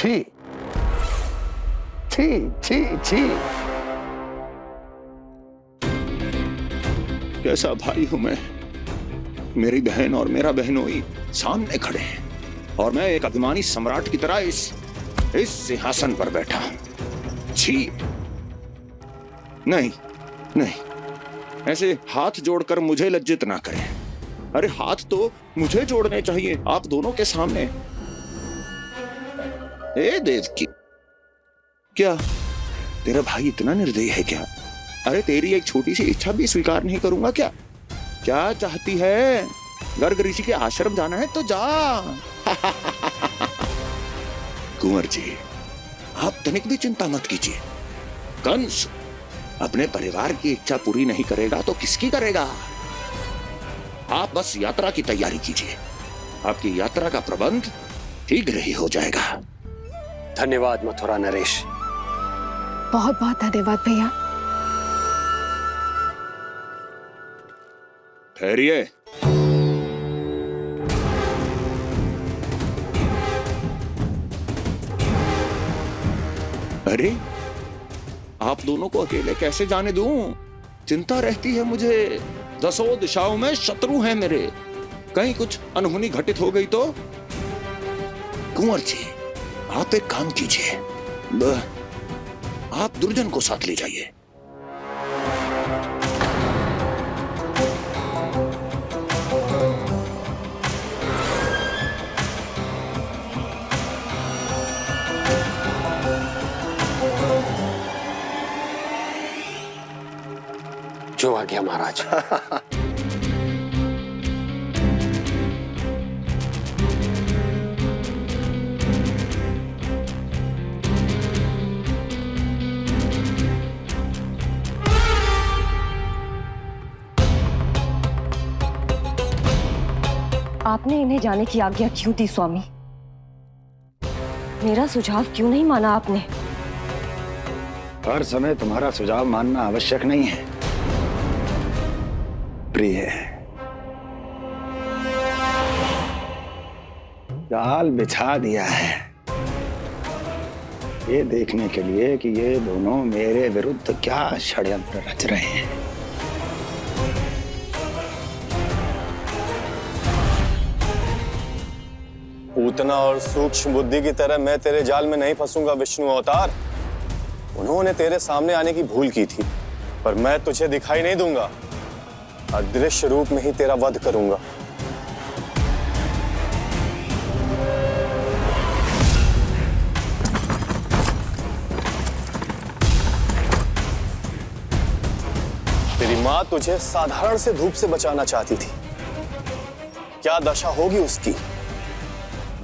A: छी छी छी छी। कैसा भाई हूं मैं। मेरी बहन और मेरा बहनोई सामने खड़े हैं और मैं एक अभिमानी सम्राट की तरह इस सिंहासन पर बैठा हूं। छी। नहीं नहीं, ऐसे हाथ जोड़कर मुझे लज्जित ना करें। अरे हाथ तो मुझे जोड़ने चाहिए आप दोनों के सामने। ए देवकी, क्या तेरा भाई इतना निर्दयी है क्या? अरे तेरी एक छोटी सी इच्छा भी स्वीकार नहीं करूंगा क्या? क्या चाहती है? गर्ग ऋषि के आश्रम जाना है तो जा। कुंवर जी, आप तनिक भी चिंता मत कीजिए। कंस अपने परिवार की इच्छा पूरी नहीं करेगा तो किसकी करेगा? आप बस यात्रा की तैयारी कीजिए। आपकी यात्रा का प्रबंध शीघ्र ही हो जाएगा।
M: धन्यवाद मथुरा नरेश।
H: बहुत बहुत धन्यवाद भैया।
A: ठहरिए। अरे आप दोनों को अकेले कैसे जाने दूं? चिंता रहती है मुझे। दसों दिशाओं में शत्रु हैं मेरे। कहीं कुछ अनहोनी घटित हो गई तो? कुंवर जी, आप एक काम कीजिए, आप दुर्जन को साथ ले जाइए।
M: जो आ गया महाराज।
B: आपने इन्हें जाने की आज्ञा क्यों दी स्वामी? मेरा सुझाव क्यों नहीं माना आपने?
A: हर समय तुम्हारा सुझाव मानना आवश्यक नहीं है प्रिय। जाल बिछा दिया है ये देखने के लिए कि ये दोनों मेरे विरुद्ध क्या षड्यंत्र रच रहे हैं।
N: पूतना और सूक्ष्म बुद्धि की तरह मैं तेरे जाल में नहीं फंसूंगा विष्णु अवतार। उन्होंने तेरे सामने आने की भूल की थी, पर मैं तुझे दिखाई नहीं दूंगा। अदृश्य रूप में ही तेरा वध करूंगा। तेरी मां तुझे साधारण से धूप से बचाना चाहती थी। क्या दशा होगी उसकी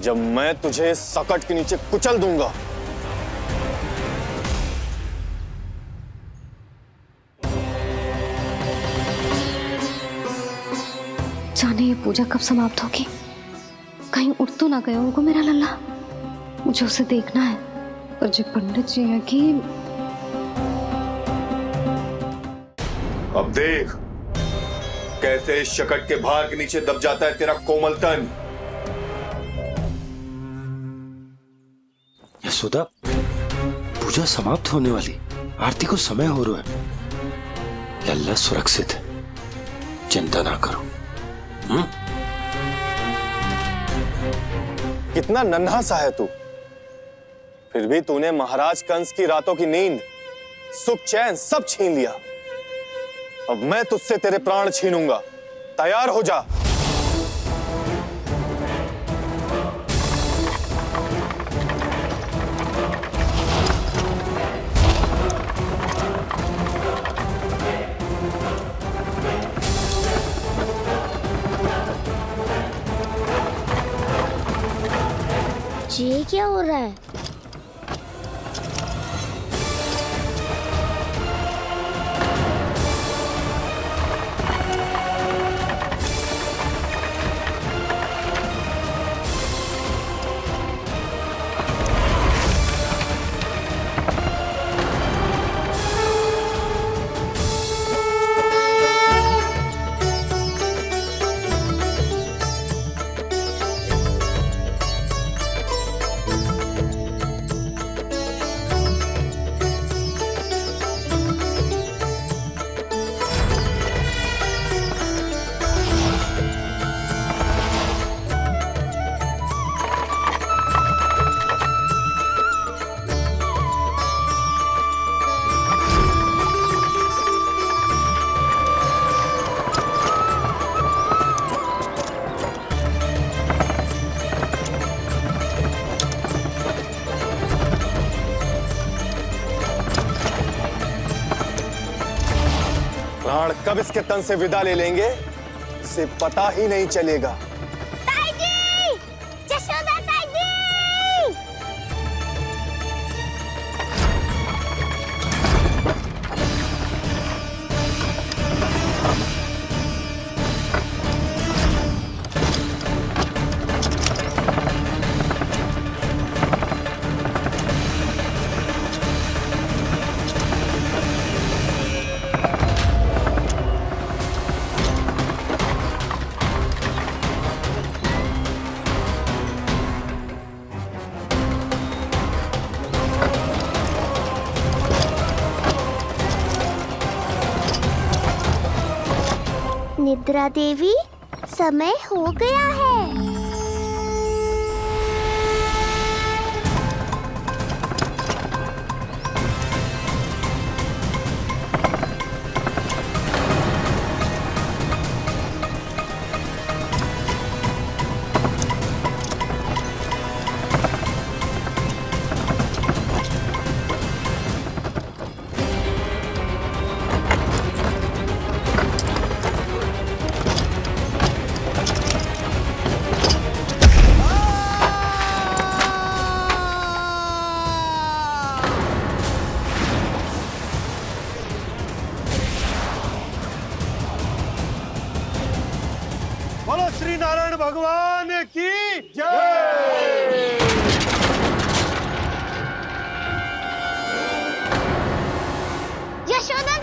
N: जब मैं तुझे इस सकट के नीचे कुचल दूंगा।
E: जाने ये पूजा कब समाप्त होगी? कहीं उठ तो ना गया होगा मेरा लल्ला। मुझे उसे देखना है। पर जो पंडित जी है कि
R: अब देख कैसे इस शकट के भार के नीचे दब जाता है तेरा कोमल तन।
D: यशोदा, पूजा समाप्त होने वाली, आरती को समय हो रहा है। लल्ला सुरक्षित है, चिंता ना करो।
N: कितना नन्हा सा है तू, फिर भी तूने महाराज कंस की रातों की नींद, सुख चैन सब छीन लिया। अब मैं तुझसे तेरे प्राण छीनूंगा। तैयार हो जा।
F: ये क्या हो रहा है?
N: कब इसके तन से विदा ले लेंगे इसे पता ही नहीं चलेगा।
F: ताई जी! जशोदा ताई जी! निद्रा देवी, समय हो गया है।
D: बोलो श्री नारायण भगवान की जय।
F: यशोदा